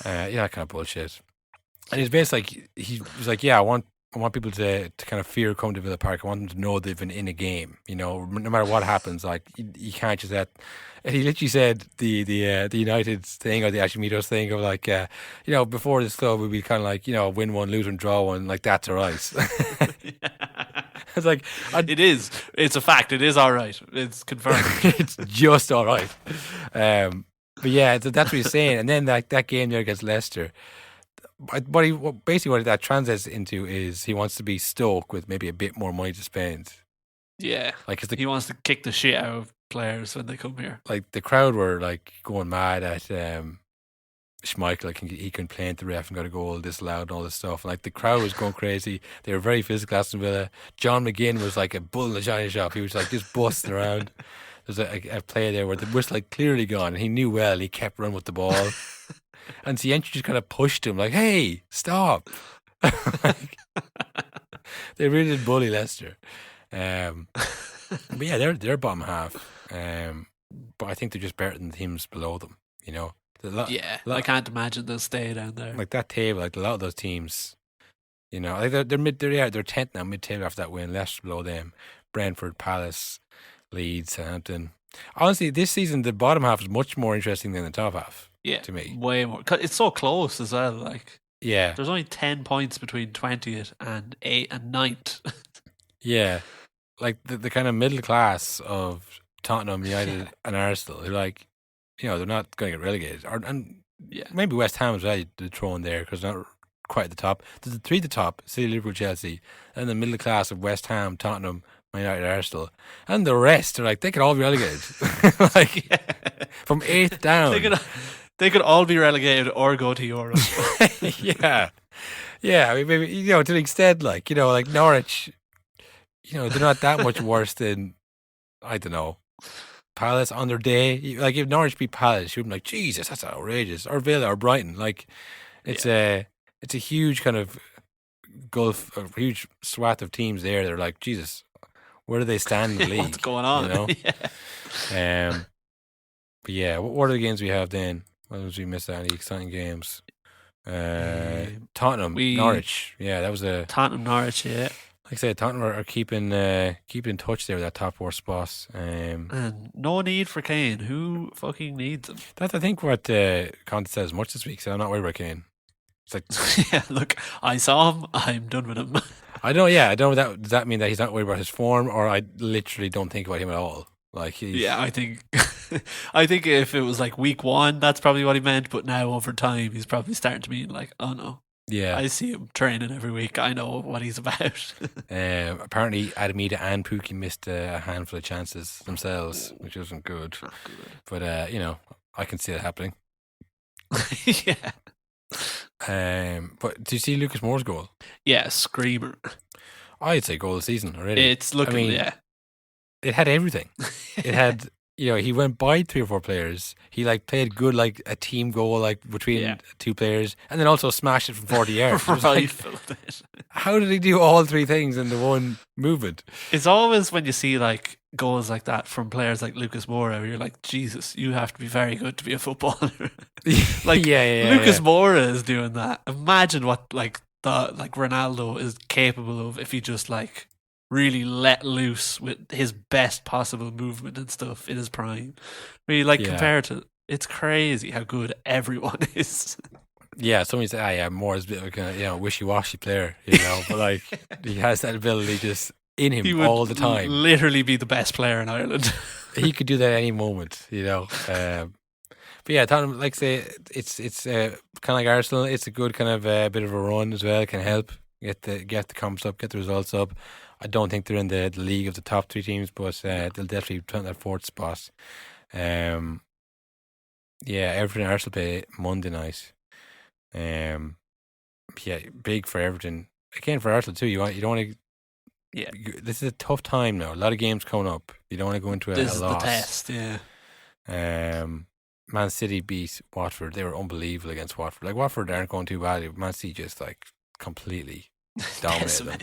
that kind of bullshit. And he's basically like, he was like, yeah, I want people to kind of fear coming to Villa Park. I want them to know they've been in a game. No matter what happens, like you can't just let. And he literally said the United thing or the Atromitos thing of like, before this club we'd be kind of like, win one, lose one, draw one, like that's all right. It's like it is. It's a fact. It is all right. It's confirmed. It's just all right. But yeah, that's what he's saying. And then that game there against Leicester. What that translates into is he wants to be Stoke with maybe a bit more money to spend. Yeah, like he wants to kick the shit out of players when they come here. Like the crowd were like going mad at Schmeichel. Like he complained to the ref and got a goal disallowed and all this stuff. Like the crowd was going crazy. They were very physical. Aston Villa. John McGinn was like a bull in the china shop. He was like just busting around. There's a play there where the whistle like clearly gone, and he knew well. And he kept running with the ball. And Sienchi just kind of pushed him like, hey, stop. They really did bully Leicester. But yeah, they're bottom half. But I think they're just better than the teams below them, I can't imagine they'll stay down there. Like that table, like a lot of those teams, like they're 10th now, mid-table after that win. Leicester below them. Brentford, Palace, Leeds, Southampton. Honestly, this season, the bottom half is much more interesting than the top half. Yeah, to me, way more. 'Cause it's so close as well. Like, yeah, there's only 10 points between 20th and 8th and 9th. Yeah, like the kind of middle class of Tottenham, United, and Arsenal. They're like, they're not going to get relegated, and maybe West Ham as well. To throw in there because they're not quite at the top. There's the three at the top: City, Liverpool, Chelsea, and the middle class of West Ham, Tottenham, Man United, Arsenal, and the rest are like they could all be relegated, like from 8th down. They could all be relegated or go to Europe. Yeah. I mean, maybe to the extent like Norwich, they're not that much worse than I don't know Palace on their day. Like if Norwich beat Palace, you'd be like, Jesus, that's outrageous. Or Villa or Brighton, like it's a huge kind of gulf, a huge swath of teams there. They're like, Jesus, where do they stand in the league? What's going on? But yeah, what are the games we have then? What did we miss out? Any exciting games? Tottenham, Norwich. Yeah, that was a Tottenham, Norwich. Yeah, like I said, Tottenham are keeping in touch there with that top 4 spot. And no need for Kane. Who fucking needs him? That's I think what Conte says much this week. So I'm not worried about Kane. It's like, yeah, look, I saw him. I'm done with him. I don't. Yeah, I don't. Does that mean that he's not worried about his form, or I literally don't think about him at all? Like I think if it was like week 1, that's probably what he meant. But now over time, he's probably starting to mean like, oh no, Yeah. I see him training every week. I know what he's about. Apparently, Atromitos and Pookie missed a handful of chances themselves, which wasn't good. Not good. But I can see it happening. Yeah. But do you see Lucas Moore's goal? Yeah, screamer. I'd say goal of the season already. It's looking, yeah. It had everything. It had, he went by 3 or 4 players. He played good, a team goal, between 2 players, and then also smashed it from 40 yards. It was Rifled it. How did he do all 3 things in the one movement? It's always when you see goals like that from players like Lucas Moura, where you're like, Jesus, you have to be very good to be a footballer. Lucas Moura is doing that. Imagine what Ronaldo is capable of if he just really let loose with his best possible movement and stuff in his prime. Compared to, it's crazy how good everyone is. Yeah, somebody said, Moore is a bit of a wishy-washy player, but he has that ability just in him He would all the time. Literally be the best player in Ireland. He could do that at any moment, But yeah, Tottenham, say it's kind of like Arsenal. It's a good kind of bit of a run as well. It can help get the comps up, get the results up. I don't think they're in the league of the top 3 teams, but they'll definitely turn that 4th spot. Everton and Arsenal play Monday night. Big for Everton. Again for Arsenal too. You don't want to. Yeah, this is a tough time now. A lot of games coming up. You don't want to go into a loss. This is the test. Yeah. Man City beat Watford. They were unbelievable against Watford. Watford aren't going too badly. Man City just dominated them.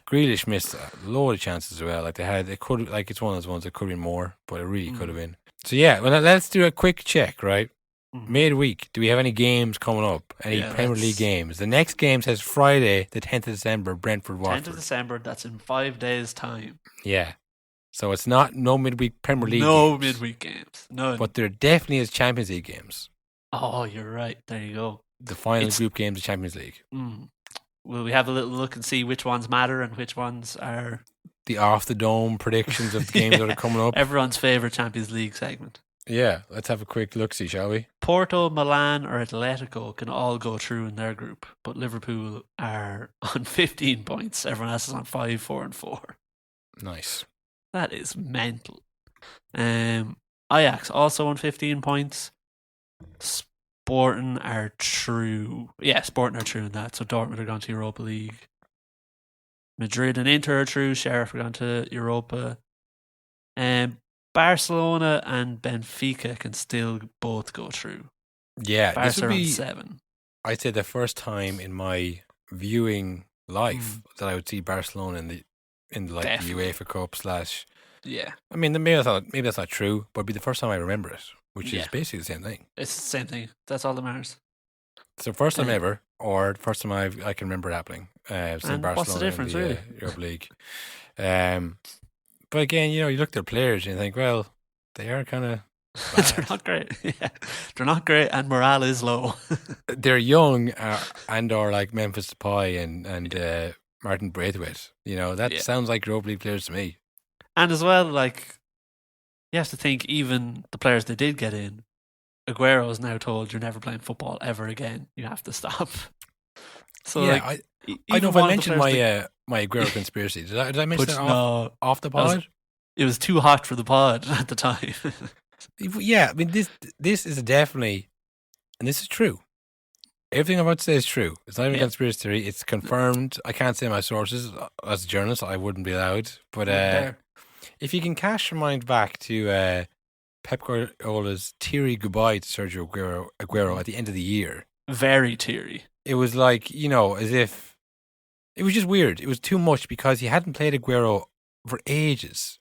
Grealish missed a load of chances as well. It could, it's one of those ones that could have been more, but it really could have been. So yeah, well, let's do a quick check, right? Midweek, do we have any games coming up? Any Premier League games? The next game says Friday, the 10th of December, Brentford Watford. 10th of December, that's in 5 days' time. Yeah. So it's no midweek Premier League games. Midweek games. None. But there definitely is Champions League games. Oh, you're right. There you go. The final group games of Champions League. Will we have a little look and see which ones matter and which ones are... The off-the-dome predictions of the games that are coming up. Everyone's favourite Champions League segment. Yeah, let's have a quick look-see, shall we? Porto, Milan or Atletico can all go through in their group, but Liverpool are on 15 points. Everyone else is on 5, 4 and 4. Nice. That is mental. Ajax also on 15 points. Sporting are true. Yeah, Sporting are true in that. So Dortmund are gone to Europa League. Madrid and Inter are true. Sheriff are gone to Europa. Barcelona and Benfica can still both go through. Yeah, this would be 7. I'd say the first time in my viewing life that I would see Barcelona in the UEFA Cup / Yeah. I mean, maybe that's not true, but it'd be the first time I remember it, which is basically the same thing. It's the same thing. That's all that matters. So first time ever, or the first time I can remember it happening. And Barcelona what's the difference, in the, really? Europa League. But again, you look at their players and you think, well, they are kind of they're not great. Yeah, they're not great, and morale is low. They're young and are like Memphis Depay and Martin Braithwaite. That sounds like Europa League players to me. And as well, you have to think, even the players they did get in, Aguero is now told you're never playing football ever again. You have to stop. So I don't know if I mentioned my Aguero conspiracy. Did I mention that off the pod? It was too hot for the pod at the time. Yeah, I mean this is definitely, and this is true. Everything I'm about to say is true. It's not even a conspiracy theory. It's confirmed. I can't say my sources. As a journalist, I wouldn't be allowed. But if you can cast your mind back to Pep Guardiola's teary goodbye to Sergio Aguero at the end of the year. Very teary. It was as if it was just weird. It was too much because he hadn't played Aguero for ages.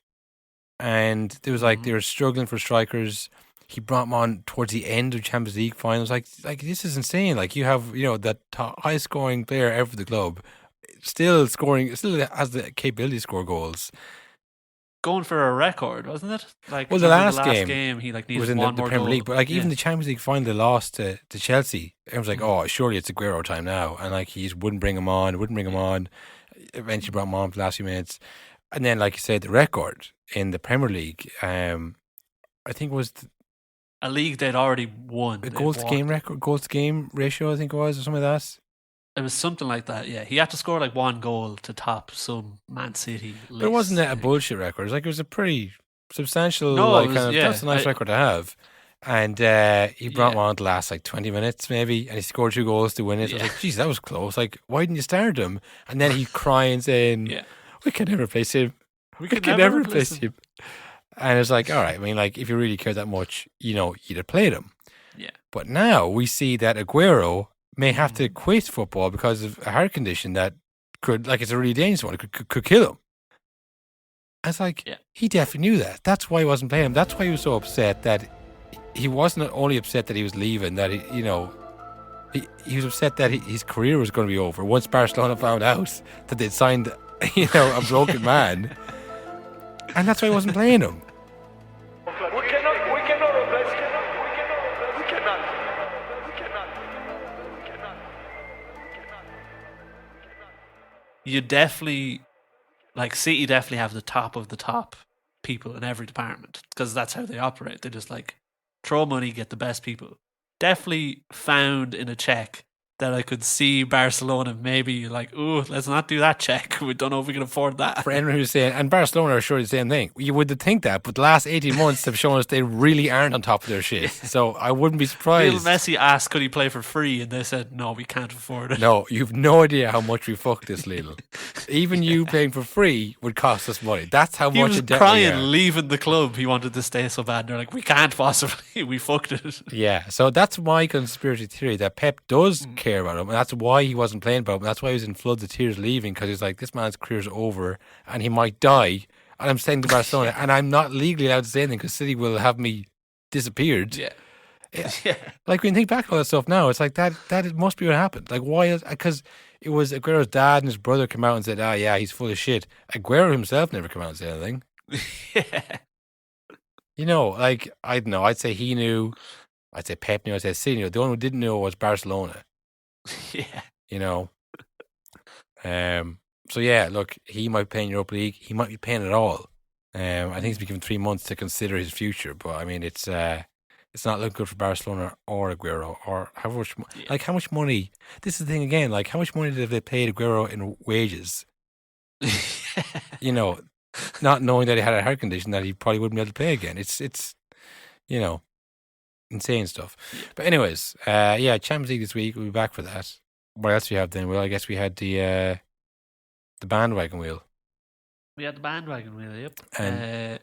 And there was they were struggling for strikers. He brought him on towards the end of Champions League finals. Like this is insane. You have that highest scoring player ever for the club, still has the capability to score goals. Going for a record, wasn't it? The last game he needed was in one the more Premier goal. League, but even the Champions League final, they lost to Chelsea. Everyone's like, "Oh, surely it's Aguero time now," and he just wouldn't bring him on. Eventually brought him on for the last few minutes, and then, like you said, the record in the Premier League, I think it was a league they'd already won. The goals to game ratio, I think it was, or something like that. It was something like that. Yeah, he had to score like one goal to top some Man City. But it wasn't that a bullshit record. It was like it was a pretty substantial. No, like it was- kind of, yeah, that's a nice I- record to have. And he brought him on the last like 20 minutes maybe, and he scored 2 goals to win it. I was like, geez, that was close. Like, why didn't you start him? And then he crying saying, Yeah. we can never replace him. We We can never replace him. And it's like, all right, I mean, like, if you really care that much, you know, you'd have played him. Yeah. But now we see that Aguero may have to quit football because of a heart condition that could, like, it's a really dangerous one. It could kill him. And it's like, he definitely knew that. That's why he wasn't playing him. That's why he was so upset that he wasn't only upset that he was leaving, that he, you know, he was upset that his career was going to be over once Barcelona found out that they'd signed, you know, a broken man. And that's why he wasn't playing him. We cannot replace him. We cannot. You definitely, like, City definitely have the top of the top people in every department because that's how they operate. They just like throw money, get the best people. Definitely found in a check that I could see Barcelona maybe like, oh, let's not do that check. We don't know if we can afford that. For anyone who's saying, and Barcelona are sure the same thing. You would think that, but the last 18 months have shown us they really aren't on top of their shit. So I wouldn't be Lil surprised. Messi asked, could he play for free? And they said, no, we can't afford it. No, you've no idea how much we fucked this, Lil. Even you playing for free would cost us money. That's how He much was in debt we crying, are. leaving the club. He wanted to stay so bad. And they're like, we can't possibly. We fucked it. Yeah, so that's my conspiracy theory that Pep does care about him, and that's why he wasn't playing about him. That's why he was in floods of tears leaving, because he's like, this man's career's over and he might die. And I'm staying to Barcelona, and I'm not legally allowed to say anything because City will have me disappeared. Yeah. Like when you think back on all that stuff now, it's like that must be what happened. Like why? Because it was Aguero's dad and his brother came out and said, yeah, he's full of shit. Aguero himself never came out and said anything. Yeah. You know, like, I don't know, I'd say he knew, I'd say Pep knew, I'd say City knew. The one who didn't know was Barcelona. Yeah. You know. So yeah, look, he might be playing Europa League. He might be playing it all. I think he's been given 3 months to consider his future. But I mean, it's not looking good for Barcelona or Aguero or how much. Like how much money? This is the thing again. Like how much money did they pay Aguero in wages? You know, not knowing that he had a heart condition that he probably wouldn't be able to play again. It's you know, insane stuff. But anyways, Champions League this week. We'll be back for that. What else do we have then? Well, I guess we had the bandwagon wheel. We had the bandwagon wheel, yep. And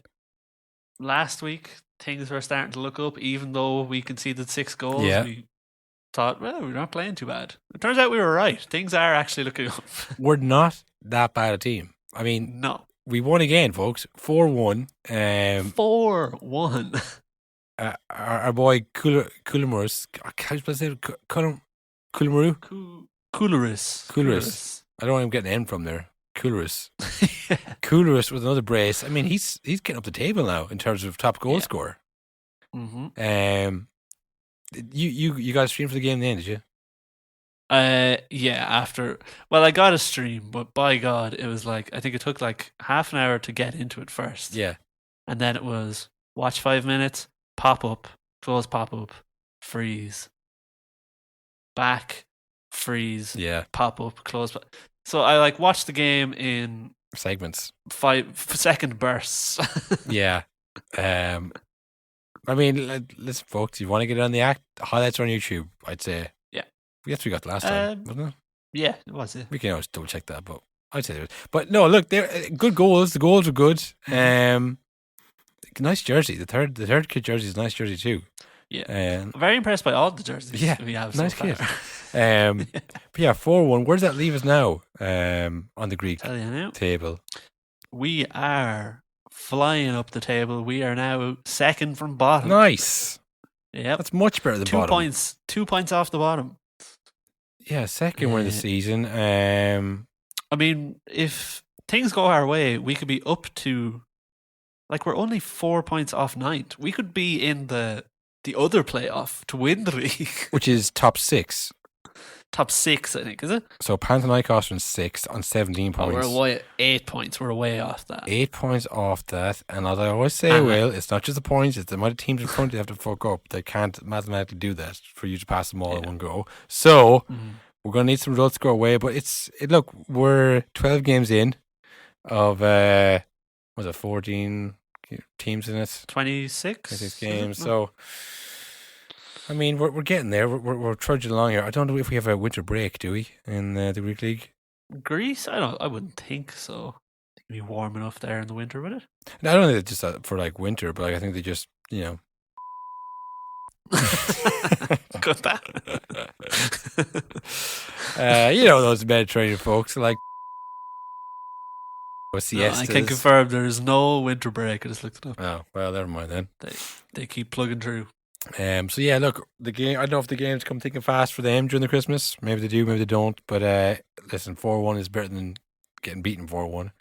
last week, things were starting to look up, even though we conceded 6 goals. Yeah. We thought, well, we're not playing too bad. It turns out we were right. Things are actually looking up. we're not that bad a team. I mean, No. we won again, folks. 4-1. 4-1. Our boy Coulimaris, how do you pronounce it? Coulimaru? Coulimaris. I don't know where I'm getting the N from there. Coulimaris. Coulimaris with another brace. I mean, he's getting up the table now in terms of top goal scorer. Mm-hmm. You got a stream for the game then, did you? After. Well, I got a stream, but by God, it was like, I think it took like half an hour to get into it first. Yeah. And then it was watch 5 minutes, pop up, close pop up, freeze. Back, freeze, pop up, close. So I like watched the game in segments, 5-second bursts. Yeah. I mean, listen, folks, you want to get on the act? Highlights are on YouTube, I'd say. Yeah. Yes, we got the last time, wasn't it? Yeah, it was. Yeah. We can always double check that, but I'd say there was. But no, look, they're good goals. The goals were good. Nice jersey. The third kid jersey is a nice jersey too. Yeah. Very impressed by all the jerseys we have nice so far. kid. But yeah, 4-1. Where does that leave us now on the Greek table? We are flying up the table. We are now second from bottom. Nice. Yeah. That's much better than bottom. 2 points off the bottom. Yeah, second win of the season. I mean, if things go our way, we could be up to, like, we're only 4 points off ninth. We could be in the other playoff to win the league. Which is top 6. Top 6, I think, is it? So Panathinaikos are in 6th on 17 points. We're away 8 points. We're way off that. 8 points off that. And as I always say, it's not just the points, it's the amount of teams in front you have to fuck up. They can't mathematically do that for you to pass them all in one go. So We're going to need some results to go away, but look, we're 12 games in of, was it 14 teams in it? 26? 26 games. So, I mean, we're getting there. We're trudging along here. I don't know if we have a winter break, do we, in the Greek League? Greece? I wouldn't think so. It'd be warm enough there in the winter, would it? No, I don't think it's just for like winter, but like, I think they just, Got that. those Mediterranean folks like No, siestas. I can confirm there is no winter break. I just looked it up. Oh, well, never mind then. They keep plugging through. So yeah, look, the game. I don't know if the games come thick and fast for them during the Christmas. Maybe they do, maybe they don't. But listen, 4-1 is better than getting beaten 4-1.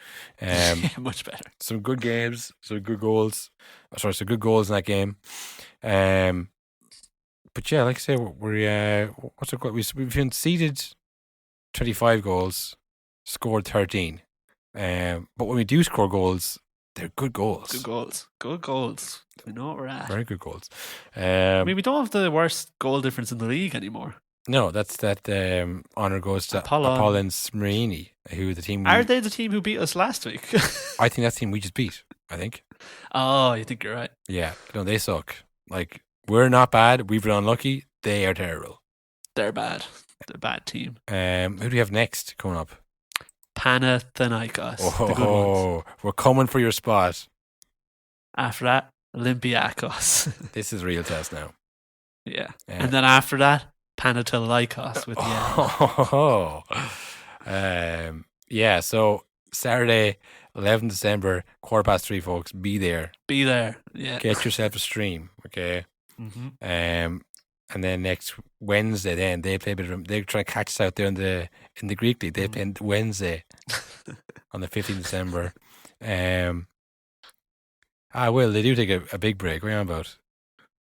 Yeah, much better. Some good games, some good goals. Some good goals in that game. But yeah, like I say, we're what's it called? We've conceded 25 goals, scored 13. But when we do score goals, they're good goals. Good goals. Good goals. We know what we're at. Very good goals. I mean, we don't have the worst goal difference in the league anymore. No, that's that honour goes to Apollon Smarini, who the team... Are they the team who beat us last week? I think that's the team we just beat, I think. Oh, you think you're right. Yeah. No, they suck. Like, we're not bad. We've been unlucky. They are terrible. They're bad. They're a bad team. Who do we have next coming up? Panathinaikos. The good ones. We're coming for your spot. After that, Olympiakos. This is real test now. Yeah. And then after that, Panathinaikos with the yeah, so Saturday, 11 December, 3:15, folks. Be there. Be there. Yeah. Get yourself a stream, okay? Mm-hmm. And then next Wednesday, then they play a bit of, they're trying to catch us out there in the Greek League. They play Wednesday on the 15th of December. Well, they do take a big break. What are you on about?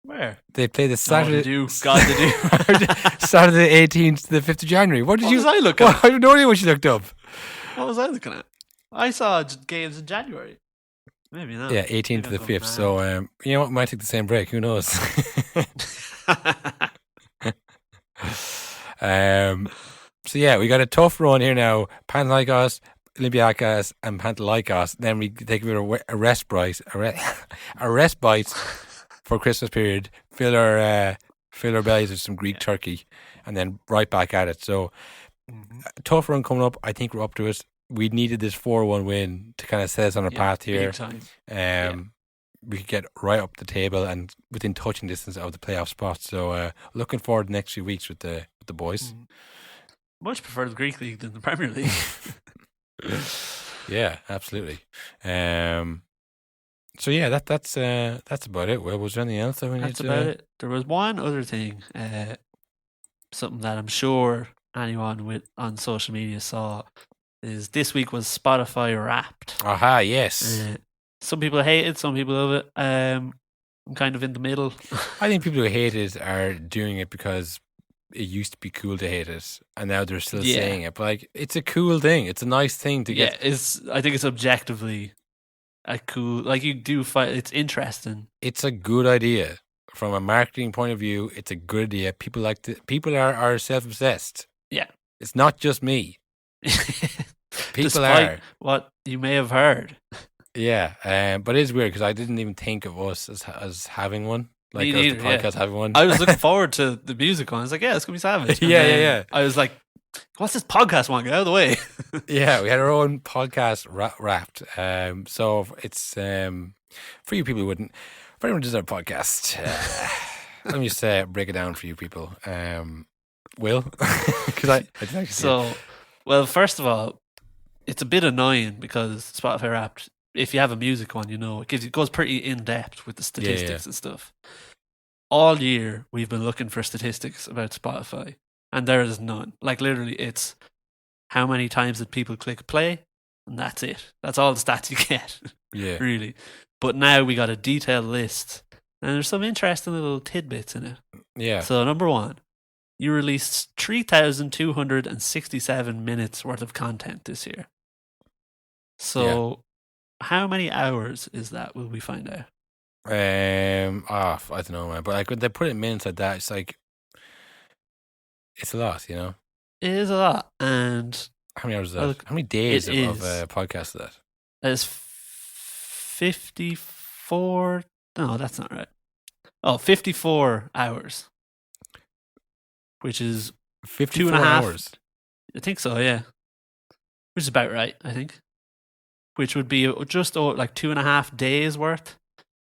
Where? They play the Saturday. They do. God, they do. Saturday 18th to the 5th of January. What was I looking at? I have no idea what you looked up. What was I looking at? I saw games in January. Maybe not. Yeah, 18th to the 5th. So, you know what? We might take the same break. Who knows? So, yeah, we got a tough run here now. Panathinaikos, Olympiakos, and Panathinaikos. Then we take a bit of a respite for Christmas period. Fill our bellies with some Greek turkey, and then right back at it. So, a tough run coming up. I think we're up to it. We needed this 4-1 win to kind of set us on our path here. We could get right up the table and within touching distance of the playoff spot. So looking forward to the next few weeks with the boys. Much prefer the Greek League than the Premier League. Yeah, absolutely. So yeah, that's about it. Well, was there anything else that we need That's about it. There was one other thing, something that I'm sure anyone on social media saw. Is this week was Spotify Wrapped. Aha, yes. Some people hate it, some people love it. I'm kind of in the middle. I think people who hate it are doing it because it used to be cool to hate it, and now they're still saying it. But like, it's a cool thing. It's a nice thing to get. Yeah, I think it's objectively a cool. Like you do find it's interesting. It's a good idea from a marketing point of view. It's a good idea. People are self-obsessed. Yeah, it's not just me. People Despite are what you may have heard. Yeah, but it is weird because I didn't even think of us as having one. Like us, the podcast having one. I was looking forward to the music one. I was like, yeah, it's gonna be savage. Yeah. I was like, what's this podcast one? Get out of the way. Yeah, we had our own podcast wrapped. So it's for you people who wouldn't. For anyone who does our podcast, let me just break it down for you people. Will, because I didn't actually see it. Well, first of all, it's a bit annoying because Spotify Wrapped, if you have a music one, it goes pretty in depth with the statistics and stuff. All year we've been looking for statistics about Spotify, and there is none. Like literally, it's how many times did people click play, and that's it. That's all the stats you get. Yeah, really. But now we got a detailed list, and there's some interesting little tidbits in it. Yeah. So number one, you released 3,267 minutes worth of content this year. So, how many hours is that? Will we find out? I don't know, man. But like when they put it in minutes like that, it's like it's a lot, It is a lot. And How many hours is that? How many days it of is. podcast is that? it's 54. No, that's not right. 54 hours. Which is 54 2.5 hours. I think so, yeah. Which is about right, I think. Which would be just like 2.5 days worth.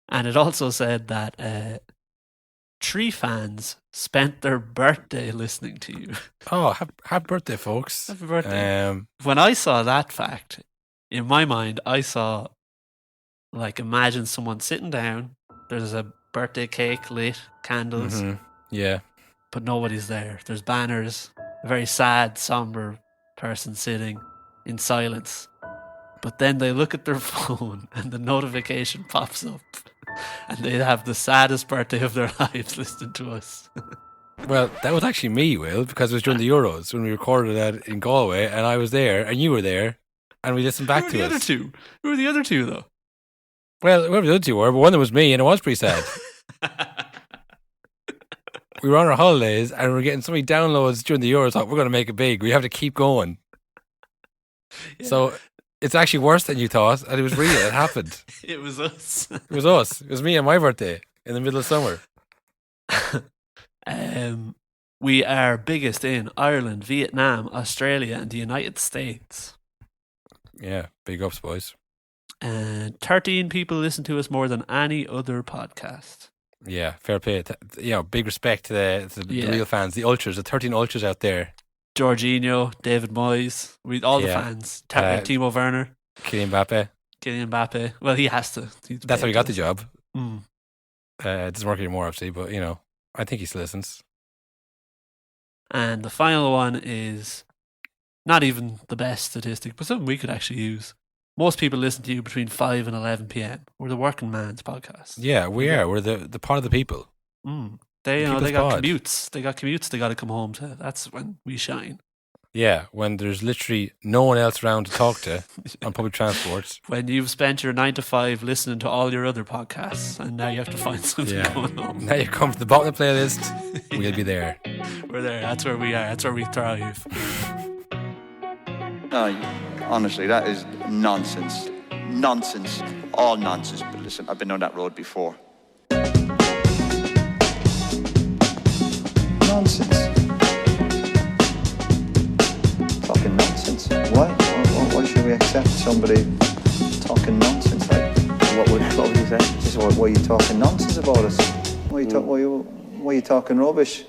And it also said that 3 fans spent their birthday listening to you. Oh, happy birthday, folks. Happy birthday. When I saw that fact, in my mind, I saw, like, imagine someone sitting down, there's a birthday cake lit, candles, Yeah. but nobody's there. There's banners, a very sad, somber person sitting in silence. But then they look at their phone and the notification pops up and they have the saddest birthday of their lives listening to us. Well, that was actually me, Will, because it was during the Euros when we recorded that in Galway, and I was there, and you were there, and we listened back to Who it. Who were the other two, though? Well, whoever the other two were, but one of them was me, and it was pretty sad. We were on our holidays, and we were getting so many downloads during the Euros. Thought we're going to make it big. We have to keep going. Yeah. So it's actually worse than you thought, and it was real. It happened. It was us. It was us. It was me on my birthday in the middle of summer. We are biggest in Ireland, Vietnam, Australia, and the United States. Yeah, big ups, boys. And 13 people listen to us more than any other podcast. Yeah, fair play. Big respect to the Yeah. real fans, the ultras, the 13 ultras out there. Jorginho, David Moyes, all the fans. Timo Werner, Kylian Mbappe. Kylian Mbappe. Well, he has to. That's how he got the job. Mm. It doesn't work anymore, obviously, but, I think he still listens. And the final one is not even the best statistic, but something we could actually use. Most people listen to you between 5 and 11 p.m. We're the working man's podcast. Yeah, we are. We're the part of the people. They People's got pod. commutes. They got commutes they got to come home to. That's when we shine. Yeah, when there's literally no one else around to talk to on public transport. When you've spent your 9 to 5 listening to all your other podcasts and now you have to find something going home. Now you come to the bottom of the playlist, we'll be there. We're there. That's where we are. That's where we thrive. No, honestly, that is nonsense. Nonsense. All nonsense. But listen, I've been on that road before. Nonsense. Talking nonsense. Why should we accept somebody talking nonsense? Like, what would you say? Just why are you talking nonsense about us? Why are you talking rubbish?